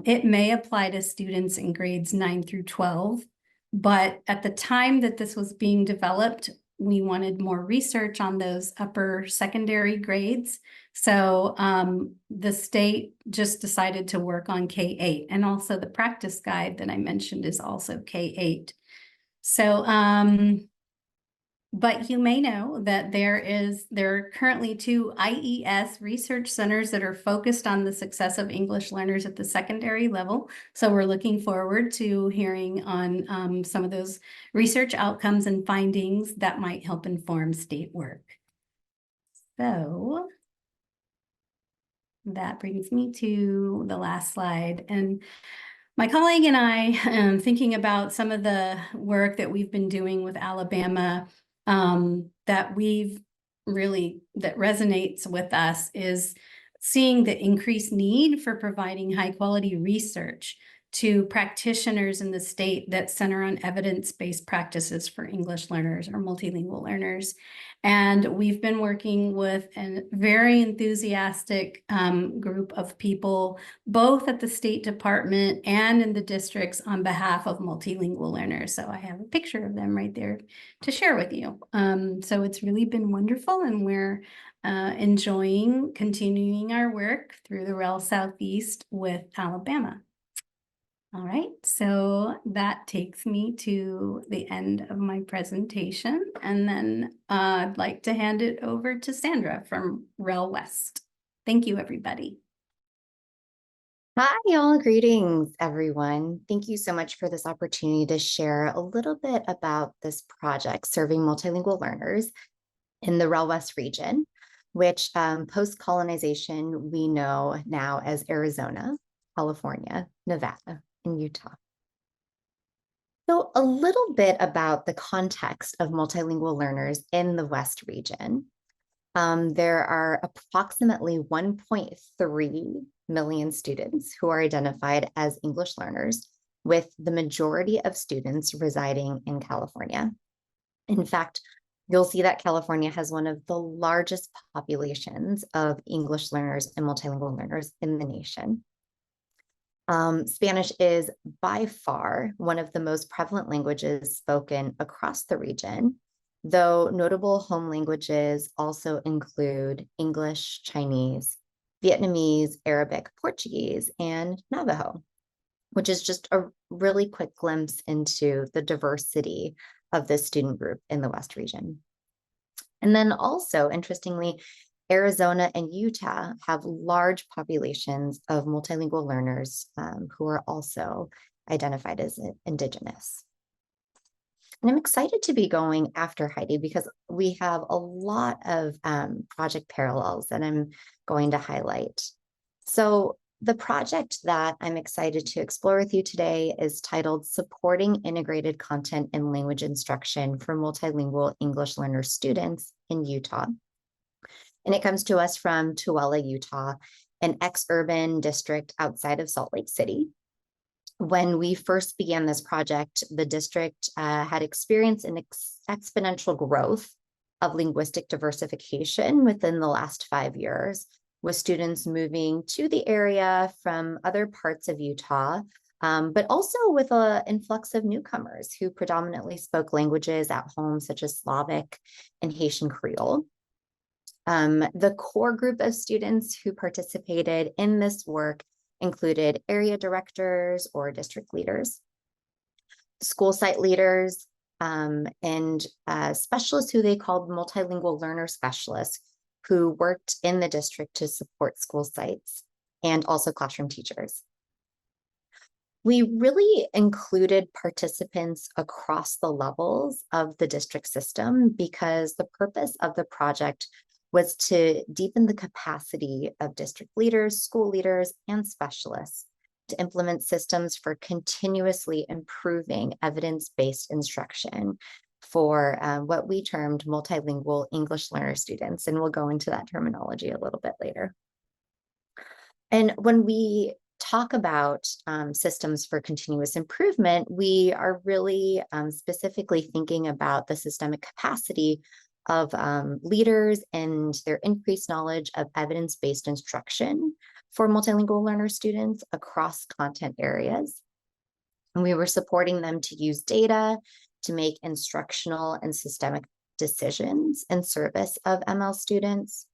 it may apply to students in grades 9 through 12. But at the time that this was being developed, we wanted more research on those upper secondary grades. So the state just decided to work on K-8. And also the practice guide that I mentioned is also K-8. So, but you may know that there are currently 2 IES research centers that are focused on the success of English learners at the secondary level. So we're looking forward to hearing on some of those research outcomes and findings that might help inform state work. So that brings me to the last slide. And my colleague and I, thinking about some of the work that we've been doing with Alabama, that resonates with us is seeing the increased need for providing high quality research to practitioners in the state that center on evidence-based practices for English learners or multilingual learners. And we've been working with a very enthusiastic group of people, both at the State Department and in the districts on behalf of multilingual learners. So I have a picture of them right there to share with you. So it's really been wonderful, and we're enjoying continuing our work through the REL Southeast with Alabama. All right, so that takes me to the end of my presentation, and then I'd like to hand it over to Sandra from REL West. Thank you, everybody. Hi, y'all. Greetings, everyone. Thank you so much for this opportunity to share a little bit about this project serving multilingual learners in the REL West region, which post-colonization we know now as Arizona, California, Nevada, and Utah. So a little bit about the context of multilingual learners in the West region. There are approximately 1.3 million students who are identified as English learners, with the majority of students residing in California. In fact, you'll see that California has one of the largest populations of English learners and multilingual learners in the nation. Spanish is by far one of the most prevalent languages spoken across the region, though notable home languages also include English, Chinese, Vietnamese, Arabic, Portuguese, and Navajo, which is just a really quick glimpse into the diversity of this student group in the West region. And then also, interestingly, Arizona and Utah have large populations of multilingual learners who are also identified as Indigenous. And I'm excited to be going after Heidi because we have a lot of project parallels that I'm going to highlight. So the project that I'm excited to explore with you today is titled Supporting Integrated Content and Language Instruction for Multilingual English Learner Students in Utah. And it comes to us from Tooele, Utah, an ex-urban district outside of Salt Lake City. When we first began this project, the district had experienced an exponential growth of linguistic diversification within the last 5 years, with students moving to the area from other parts of Utah, but also with an influx of newcomers who predominantly spoke languages at home, such as Slavic and Haitian Creole. The core group of students who participated in this work included area directors or district leaders, school site leaders, and specialists who they called multilingual learner specialists, who worked in the district to support school sites, and also classroom teachers. We really included participants across the levels of the district system because the purpose of the project was to deepen the capacity of district leaders, school leaders, and specialists to implement systems for continuously improving evidence-based instruction for what we termed multilingual English learner students. And we'll go into that terminology a little bit later. And when we talk about systems for continuous improvement, we are really specifically thinking about the systemic capacity of leaders and their increased knowledge of evidence-based instruction for multilingual learner students across content areas. And we were supporting them to use data to make instructional and systemic decisions in service of ML students.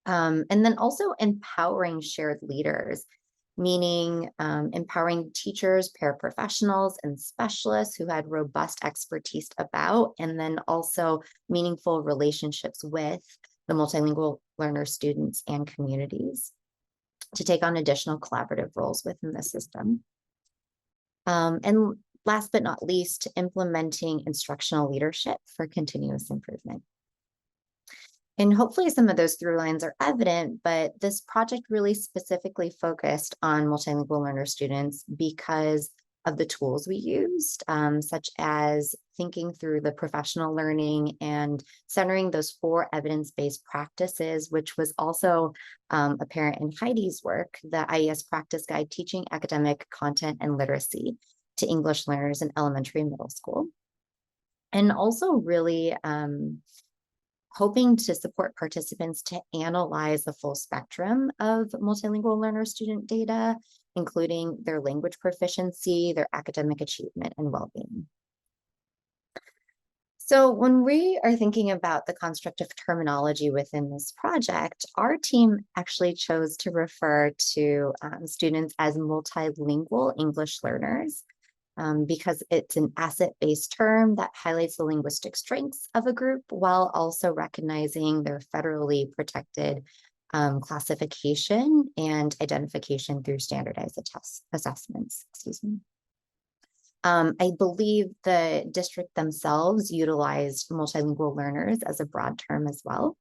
And then also empowering shared leaders, meaning empowering teachers, paraprofessionals, and specialists who had robust expertise about, and then also meaningful relationships with the multilingual learner students and communities to take on additional collaborative roles within the system. And last but not least, implementing instructional leadership for continuous improvement. And hopefully some of those through lines are evident, but this project really specifically focused on multilingual learner students because of the tools we used, such as thinking through the professional learning and centering those 4 evidence-based practices, which was also apparent in Heidi's work, the IES Practice Guide Teaching Academic Content and Literacy to English Learners in Elementary and Middle School. And also really hoping to support participants to analyze the full spectrum of multilingual learner student data, including their language proficiency, their academic achievement, and well-being. So when we are thinking about the construct of terminology within this project, our team actually chose to refer to students as multilingual English learners, because it's an asset-based term that highlights the linguistic strengths of a group while also recognizing their federally protected classification and identification through standardized assessments. Excuse me. I believe the district themselves utilized multilingual learners as a broad term as well.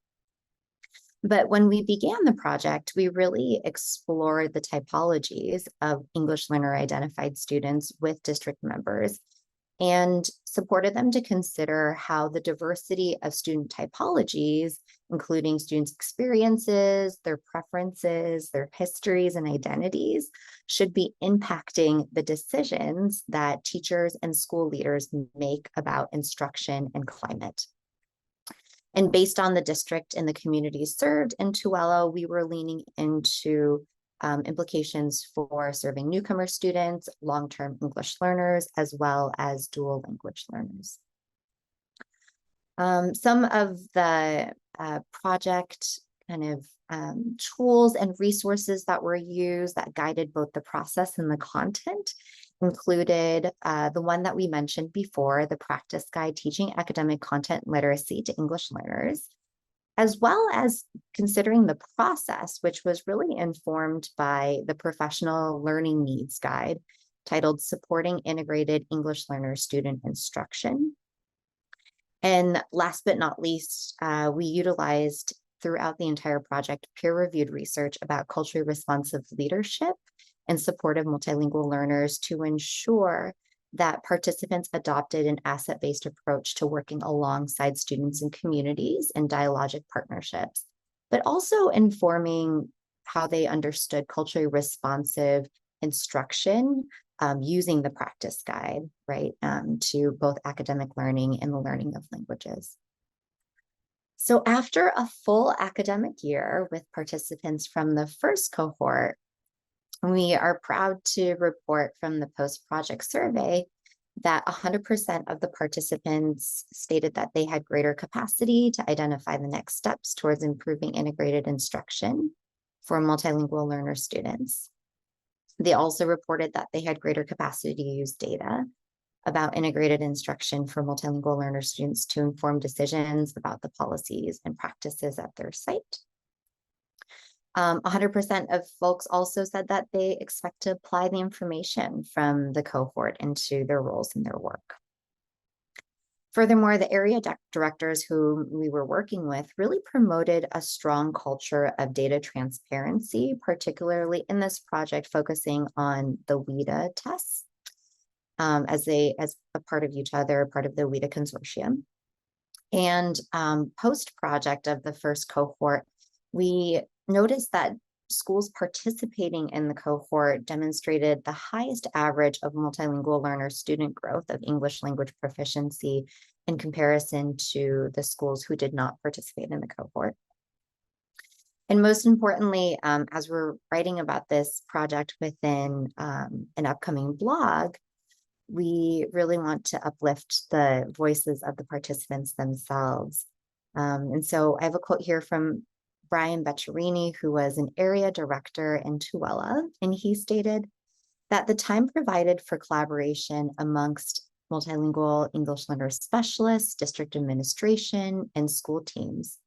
But when we began the project, we really explored the typologies of English learner identified students with district members and supported them to consider how the diversity of student typologies, including students' experiences, their preferences, their histories and identities, should be impacting the decisions that teachers and school leaders make about instruction and climate. And based on the district and the communities served in Tooele, we were leaning into implications for serving newcomer students, long-term English learners, as well as dual language learners. Some of the project kind of tools and resources that were used that guided both the process and the content included the one that we mentioned before, the Practice Guide Teaching Academic Content Literacy to English Learners, as well as considering the process, which was really informed by the Professional Learning Needs Guide titled Supporting Integrated English Learner Student Instruction. And last but not least, we utilized throughout the entire project peer-reviewed research about culturally responsive leadership and supportive multilingual learners to ensure that participants adopted an asset-based approach to working alongside students and communities in dialogic partnerships, but also informing how they understood culturally responsive instruction using the practice guide, right, to both academic learning and the learning of languages. So after a full academic year with participants from the first cohort, we are proud to report from the post-project survey that 100% of the participants stated that they had greater capacity to identify the next steps towards improving integrated instruction for multilingual learner students. They also reported that they had greater capacity to use data about integrated instruction for multilingual learner students to inform decisions about the policies and practices at their site. 100% of folks also said that they expect to apply the information from the cohort into their roles in their work. Furthermore, the area directors who we were working with really promoted a strong culture of data transparency, particularly in this project focusing on the WIDA tests as a part of Utah, they're part of the WIDA consortium. And post-project of the first cohort, we noticed that schools participating in the cohort demonstrated the highest average of multilingual learner student growth of English language proficiency in comparison to the schools who did not participate in the cohort. And most importantly, as we're writing about this project within an upcoming blog, we really want to uplift the voices of the participants themselves. And so I have a quote here from Brian Beccerini, who was an area director in Tooele, and he stated that the time provided for collaboration amongst multilingual English learner specialists, district administration, and school teams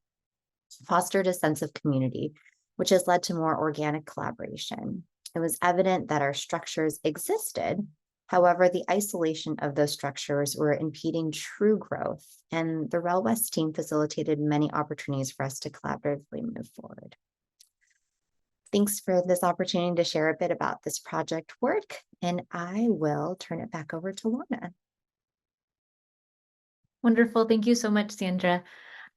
fostered a sense of community, which has led to more organic collaboration. It was evident that our structures existed. However, the isolation of those structures were impeding true growth, and the REL West team facilitated many opportunities for us to collaboratively move forward. Thanks for this opportunity to share a bit about this project work, and I will turn it back over to Lorna. Wonderful. Thank you so much, Sandra.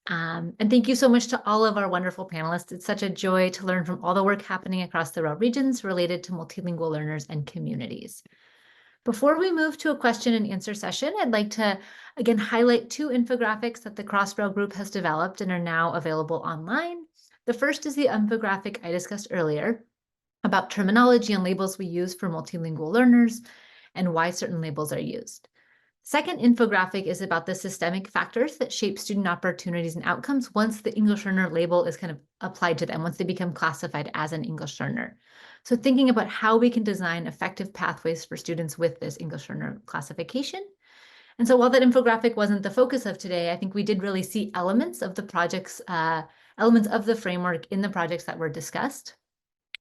And thank you so much to all of our wonderful panelists. It's such a joy to learn from all the work happening across the REL regions related to multilingual learners and communities. Before we move to a question and answer session, I'd like to again highlight 2 infographics that the Cross-REL group has developed and are now available online. The first is the infographic I discussed earlier about terminology and labels we use for multilingual learners and why certain labels are used. Second infographic is about the systemic factors that shape student opportunities and outcomes once the English learner label is kind of applied to them, once they become classified as an English learner. So thinking about how we can design effective pathways for students with this English learner classification. And so while that infographic wasn't the focus of today, I think we did really see elements of the projects, elements of the framework in the projects that were discussed.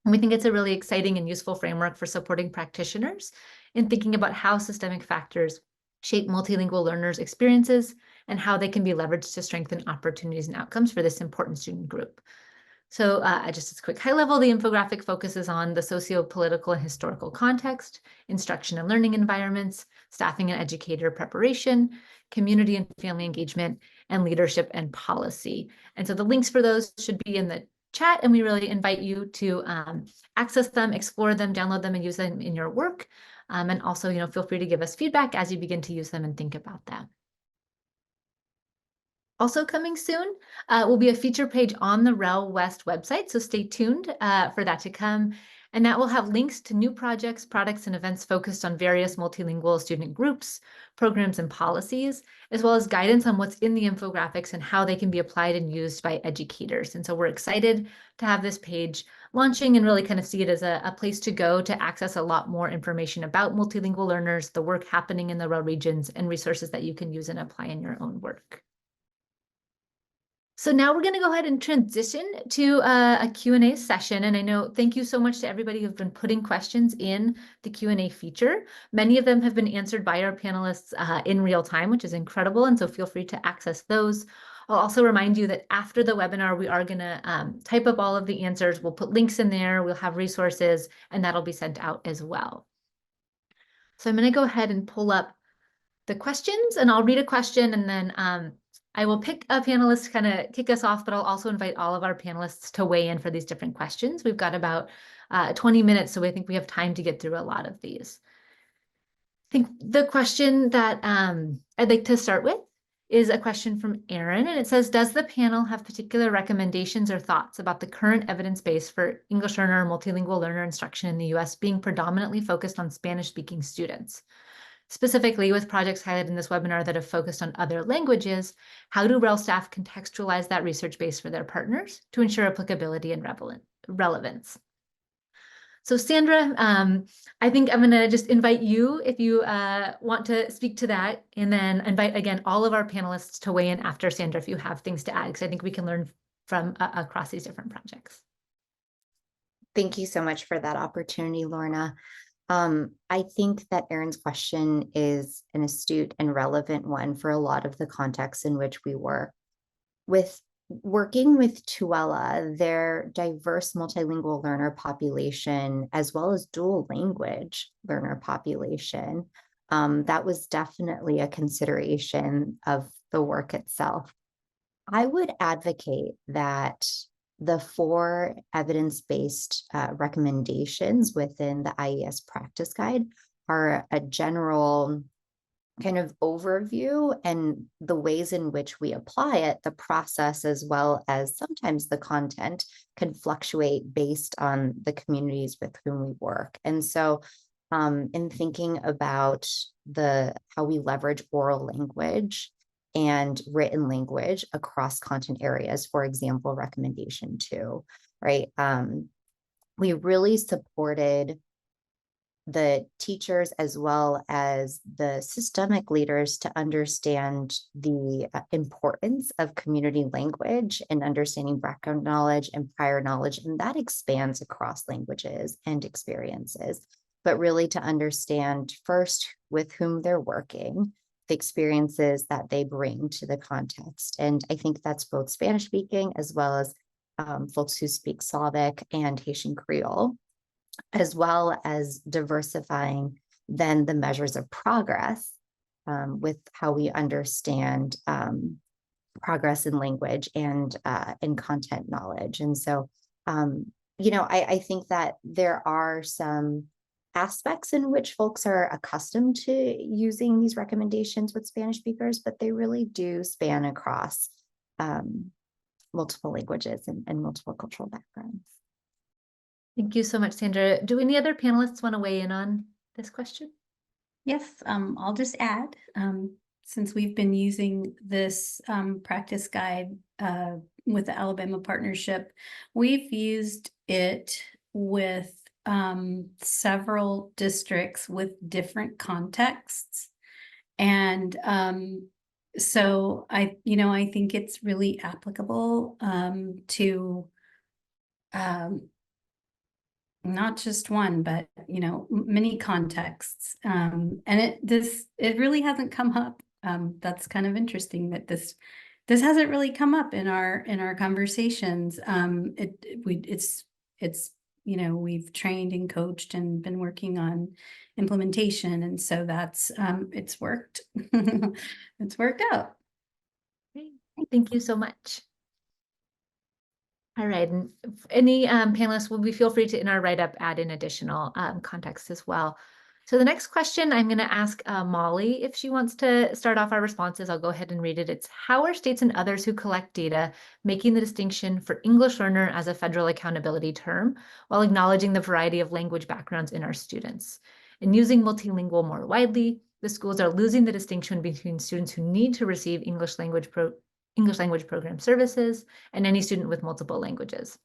And we think it's a really exciting and useful framework for supporting practitioners in thinking about how systemic factors shape multilingual learners' experiences and how they can be leveraged to strengthen opportunities and outcomes for this important student group. So just as a quick high level, the infographic focuses on the socio-political and historical context, instruction and learning environments, staffing and educator preparation, community and family engagement, and leadership and policy. And so the links for those should be in the chat, and we really invite you to access them, explore them, download them, and use them in your work. And also, feel free to give us feedback as you begin to use them and think about that. Also coming soon will be a feature page on the REL West website, so stay tuned for that to come. And that will have links to new projects, products, and events focused on various multilingual student groups, programs, and policies, as well as guidance on what's in the infographics and how they can be applied and used by educators. And so we're excited to have this page launching and really kind of see it as a place to go to access a lot more information about multilingual learners, the work happening in the REL regions, and resources that you can use and apply in your own work. So now we're going to go ahead and transition to a Q&A session. And I know, thank you so much to everybody who've been putting questions in the Q&A feature. Many of them have been answered by our panelists in real time, which is incredible. And so feel free to access those. I'll also remind you that after the webinar, we are going to type up all of the answers. We'll put links in there. We'll have resources, and that'll be sent out as well. So I'm going to go ahead and pull up the questions, and I'll read a question, and then I will pick a panelist to kind of kick us off, but I'll also invite all of our panelists to weigh in for these different questions. We've got about 20 minutes, so I think we have time to get through a lot of these. I think the question that I'd like to start with is a question from Aaron, and it says, does the panel have particular recommendations or thoughts about the current evidence base for English learner or multilingual learner instruction in the US being predominantly focused on Spanish-speaking students? Specifically, with projects highlighted in this webinar that have focused on other languages, how do REL staff contextualize that research base for their partners to ensure applicability and relevance? So Sandra, I think I'm going to just invite you if you want to speak to that, and then invite, again, all of our panelists to weigh in after Sandra if you have things to add, because I think we can learn from across these different projects. Thank you so much for that opportunity, Lorna. I think that Aaron's question is an astute and relevant one for a lot of the contexts in which we work. With working with Tooele, their diverse multilingual learner population, as well as dual language learner population, that was definitely a consideration of the work itself. I would advocate that the 4 evidence-based recommendations within the IES practice guide are a general kind of overview, and the ways in which we apply it, the process, as well as sometimes the content, can fluctuate based on the communities with whom we work. And so in thinking about how we leverage oral language and written language across content areas, for example, recommendation 2, right? We really supported the teachers as well as the systemic leaders to understand the importance of community language and understanding background knowledge and prior knowledge, and that expands across languages and experiences, but really to understand first with whom they're working, the experiences that they bring to the context. And I think that's both Spanish speaking as well as folks who speak Slavic and Haitian Creole, as well as diversifying then the measures of progress with how we understand progress in language and in content knowledge. And so, I think that there are some aspects in which folks are accustomed to using these recommendations with Spanish speakers, but they really do span across multiple languages and multiple cultural backgrounds. Thank you so much, Sandra. Do any other panelists want to weigh in on this question? Yes, I'll just add, since we've been using this practice guide with the Alabama partnership, we've used it with several districts with different contexts. And so I think it's really applicable to not just one, but many contexts. And it really hasn't come up. That's kind of interesting that this hasn't really come up in our conversations. We've trained and coached and been working on implementation, and so that's it's worked. It's worked out. Great. Thank you so much. All right, and any panelists, will we feel free to, in our write-up, add in additional context as well. So the next question, I'm going to ask Molly if she wants to start off our responses. I'll go ahead and read it. It's, how are states and others who collect data making the distinction for English learner as a federal accountability term while acknowledging the variety of language backgrounds in our students? And using multilingual more widely, the schools are losing the distinction between students who need to receive English language program services and any student with multiple languages.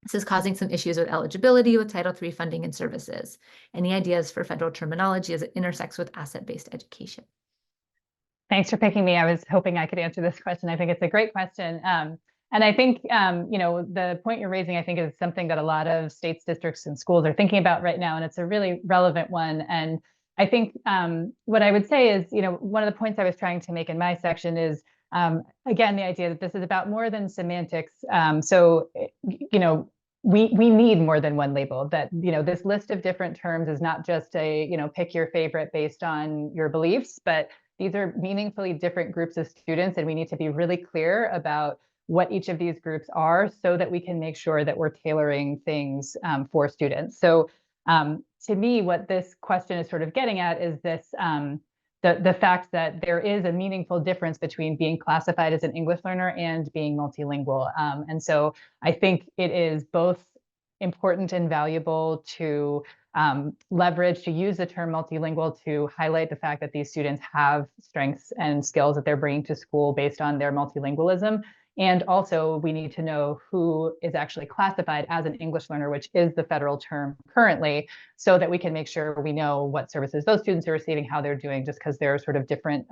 This is causing some issues with eligibility with Title III funding and services. Any ideas for federal terminology as it intersects with asset-based education? Thanks for picking me. I was hoping I could answer this question. I think it's a great question. And I think, the point you're raising, I think, is something that a lot of states, districts, and schools are thinking about right now, and it's a really relevant one. And I think what I would say is, one of the points I was trying to make in my section is, again, the idea that this is about more than semantics. We need more than one label. That, this list of different terms is not just a, pick your favorite based on your beliefs, but these are meaningfully different groups of students, and we need to be really clear about what each of these groups are so that we can make sure that we're tailoring things for students. So to me, what this question is sort of getting at is this, the fact that there is a meaningful difference between being classified as an English learner and being multilingual. And so I think it is both important and valuable to leverage, to use the term multilingual to highlight the fact that these students have strengths and skills that they're bringing to school based on their multilingualism. And also, we need to know who is actually classified as an English learner, which is the federal term currently, so that we can make sure we know what services those students are receiving, how they're doing, just because there are sort of different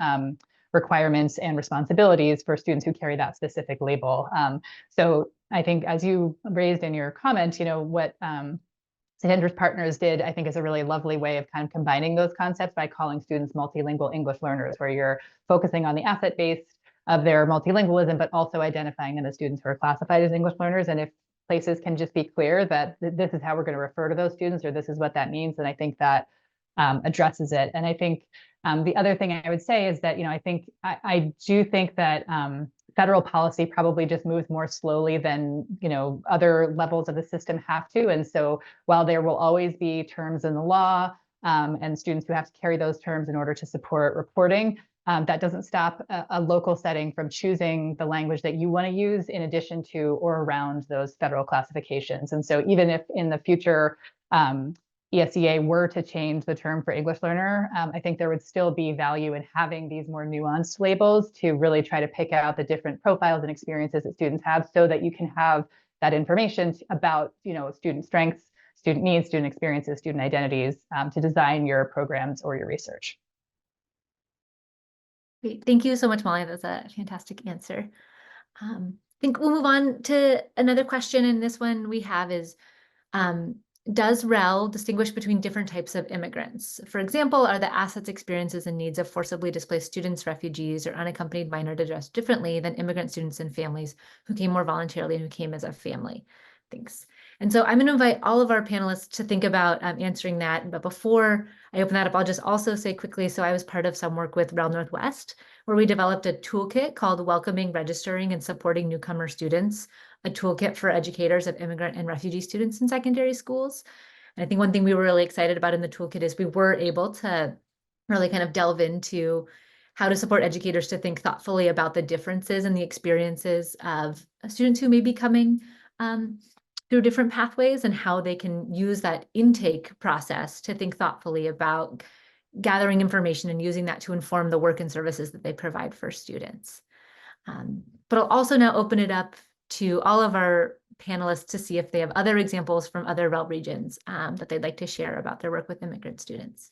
requirements and responsibilities for students who carry that specific label. So I think, as you raised in your comment, what Sandra's partners did, I think, is a really lovely way of kind of combining those concepts by calling students multilingual English learners, where you're focusing on the asset base of their multilingualism, but also identifying them as students who are classified as English learners. And if places can just be clear that this is how we're going to refer to those students, or this is what that means, then I think that addresses it. And I think the other thing I would say is that, I do think that federal policy probably just moves more slowly than, other levels of the system have to. And so while there will always be terms in the law and students who have to carry those terms in order to support reporting, that doesn't stop a local setting from choosing the language that you want to use in addition to or around those federal classifications. And so even if in the future ESEA were to change the term for English learner, I think there would still be value in having these more nuanced labels to really try to pick out the different profiles and experiences that students have so that you can have that information about, student strengths, student needs, student experiences, student identities to design your programs or your research. Great. Thank you so much, Molly. That's a fantastic answer. I think we'll move on to another question. And this one we have is, does REL distinguish between different types of immigrants? For example, are the assets, experiences, and needs of forcibly displaced students, refugees, or unaccompanied minors addressed differently than immigrant students and families who came more voluntarily and who came as a family? Thanks. And so I'm going to invite all of our panelists to think about answering that. But before I open that up, I'll just also say quickly, so I was part of some work with REL Northwest, where we developed a toolkit called Welcoming, Registering, and Supporting Newcomer Students, a toolkit for educators of immigrant and refugee students in secondary schools. And I think one thing we were really excited about in the toolkit is we were able to really kind of delve into how to support educators to think thoughtfully about the differences and the experiences of students who may be coming through different pathways and how they can use that intake process to think thoughtfully about gathering information and using that to inform the work and services that they provide for students. But I'll also now open it up to all of our panelists to see if they have other examples from other REL regions that they'd like to share about their work with immigrant students.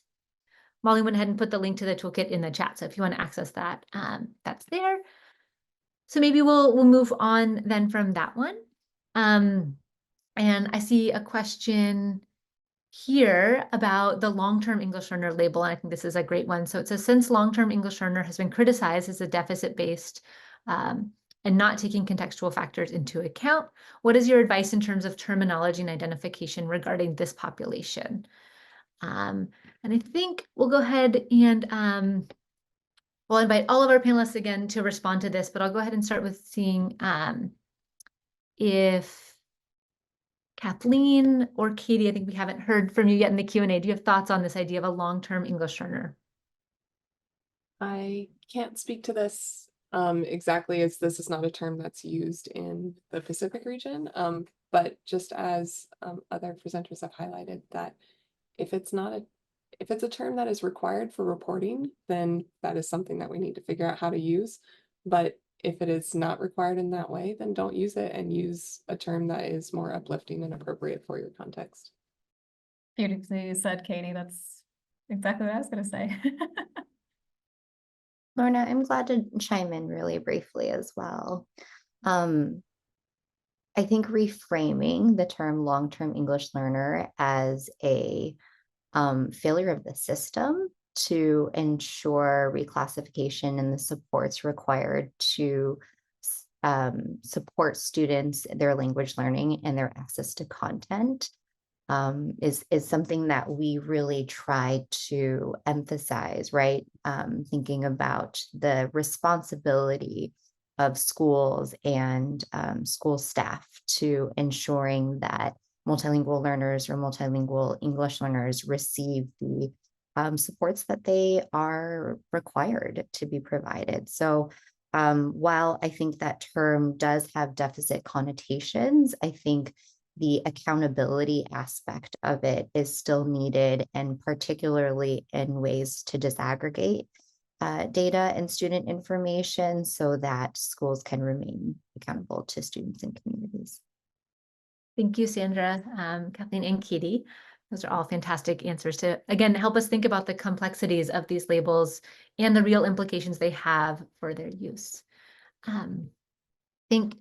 Molly went ahead and put the link to the toolkit in the chat, so if you want to access that, that's there. So maybe we'll move on then from that one. And I see a question here about the long-term English learner label, and I think this is a great one. So it says, since long-term English learner has been criticized as a deficit-based and not taking contextual factors into account, what is your advice in terms of terminology and identification regarding this population? And I think we'll go ahead and we'll invite all of our panelists again to respond to this, but I'll go ahead and start with seeing if Kathleen or Katie, I think we haven't heard from you yet in the Q&A. Do you have thoughts on this idea of a long-term English learner? I can't speak to this exactly, as this is not a term that's used in the Pacific region, but just as other presenters have highlighted, that if it's a term that is required for reporting, then that is something that we need to figure out how to use. But if it is not required in that way, then don't use it and use a term that is more uplifting and appropriate for your context. Beautifully said, Katie. That's exactly what I was going to say. Lorna, I'm glad to chime in really briefly as well. I think reframing the term long-term English learner as a failure of the system to ensure reclassification and the supports required to support students, their language learning and their access to content is something that we really try to emphasize, right? Thinking about the responsibility of schools and school staff to ensuring that multilingual learners or multilingual English learners receive the supports that they are required to be provided. So while I think that term does have deficit connotations, I think the accountability aspect of it is still needed, and particularly in ways to disaggregate data and student information so that schools can remain accountable to students and communities. Thank you, Sandra, Kathleen, and Katie. Those are all fantastic answers to, again, help us think about the complexities of these labels and the real implications they have for their use. I think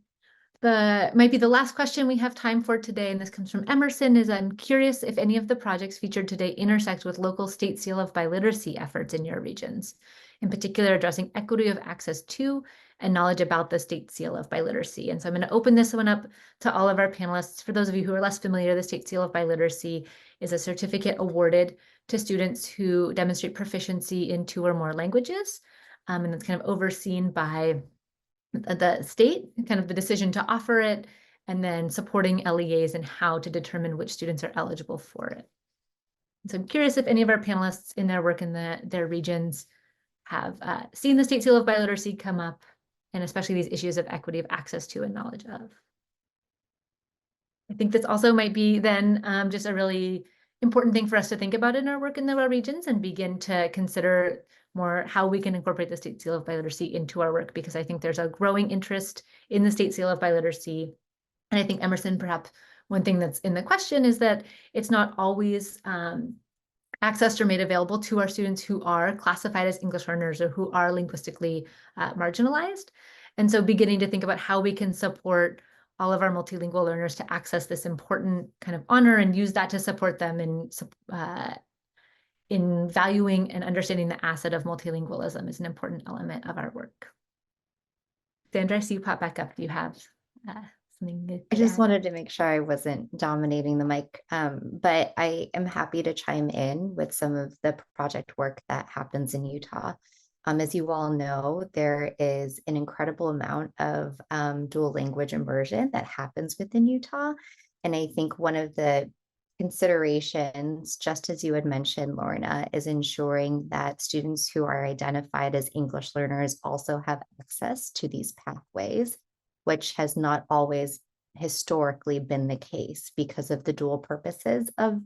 might be the last question we have time for today, and this comes from Emerson, is I'm curious if any of the projects featured today intersect with local state seal of biliteracy efforts in your regions, in particular addressing equity of access to and knowledge about the state seal of biliteracy. And so I'm going to open this one up to all of our panelists. For those of you who are less familiar, the state seal of biliteracy is a certificate awarded to students who demonstrate proficiency in 2 or more languages. And it's kind of overseen by the state, kind of the decision to offer it, and then supporting LEAs and how to determine which students are eligible for it. So I'm curious if any of our panelists in their work in their regions have seen the State Seal of Biliteracy come up, and especially these issues of equity of access to and knowledge of. I think this also might be then just a really important thing for us to think about in our work in the REL regions and begin to consider more how we can incorporate the State Seal of Biliteracy into our work, because I think there's a growing interest in the State Seal of Biliteracy. And I think, Emerson, perhaps one thing that's in the question is that it's not always accessed or made available to our students who are classified as English learners or who are linguistically marginalized. And so beginning to think about how we can support all of our multilingual learners to access this important kind of honor and use that to support them in valuing and understanding the asset of multilingualism is an important element of our work. Sandra, I see you pop back up. Do you have something to I just add? wanted to make sure I wasn't dominating the mic, but I am happy to chime in with some of the project work that happens in Utah. As you all know, there is an incredible amount of dual language immersion that happens within Utah. And I think one of the considerations, just as you had mentioned, Lorna, is ensuring that students who are identified as English learners also have access to these pathways, which has not always historically been the case because of the dual purposes of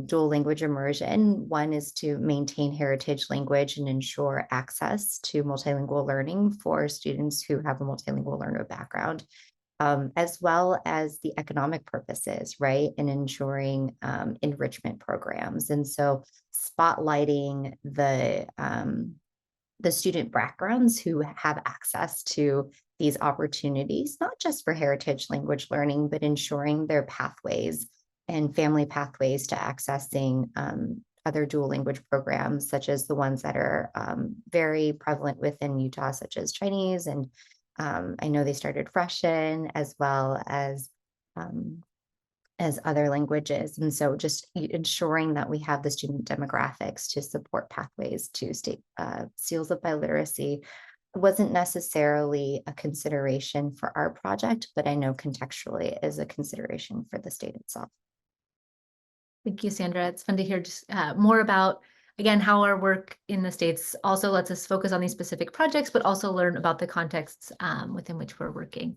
dual language immersion. One is to maintain heritage language and ensure access to multilingual learning for students who have a multilingual learner background, as well as the economic purposes, right? And ensuring enrichment programs. And so spotlighting the student backgrounds who have access to these opportunities, not just for heritage language learning, but ensuring their pathways and family pathways to accessing other dual language programs, such as the ones that are very prevalent within Utah, such as Chinese. And I know they started Russian as well as other languages. And so just ensuring that we have the student demographics to support pathways to state seals of biliteracy wasn't necessarily a consideration for our project, but I know contextually is a consideration for the state itself. Thank you, Sandra. It's fun to hear just more about, again, how our work in the States also lets us focus on these specific projects, but also learn about the contexts within which we're working.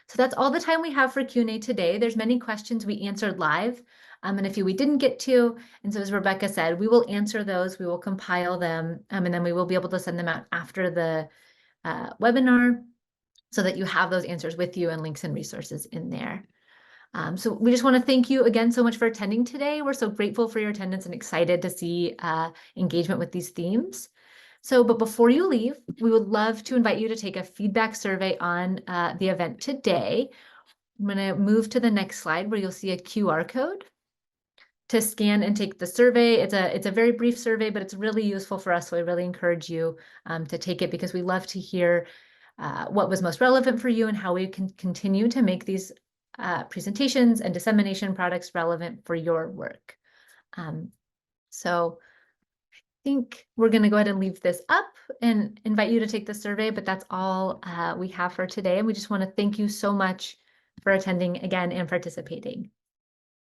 So that's all the time we have for Q&A today. There's many questions we answered live and a few we didn't get to. And so as Rebecca said, we will answer those, we will compile them, and then we will be able to send them out after the webinar so that you have those answers with you and links and resources in there. So we just want to thank you again so much for attending today. We're so grateful for your attendance and excited to see engagement with these themes. But before you leave, we would love to invite you to take a feedback survey on the event today. I'm going to move to the next slide where you'll see a QR code to scan and take the survey. It's a very brief survey, but it's really useful for us. So I really encourage you to take it because we love to hear what was most relevant for you and how we can continue to make these presentations and dissemination products relevant for your work. So I think we're going to go ahead and leave this up and invite you to take the survey, but that's all we have for today. And we just want to thank you so much for attending again and participating.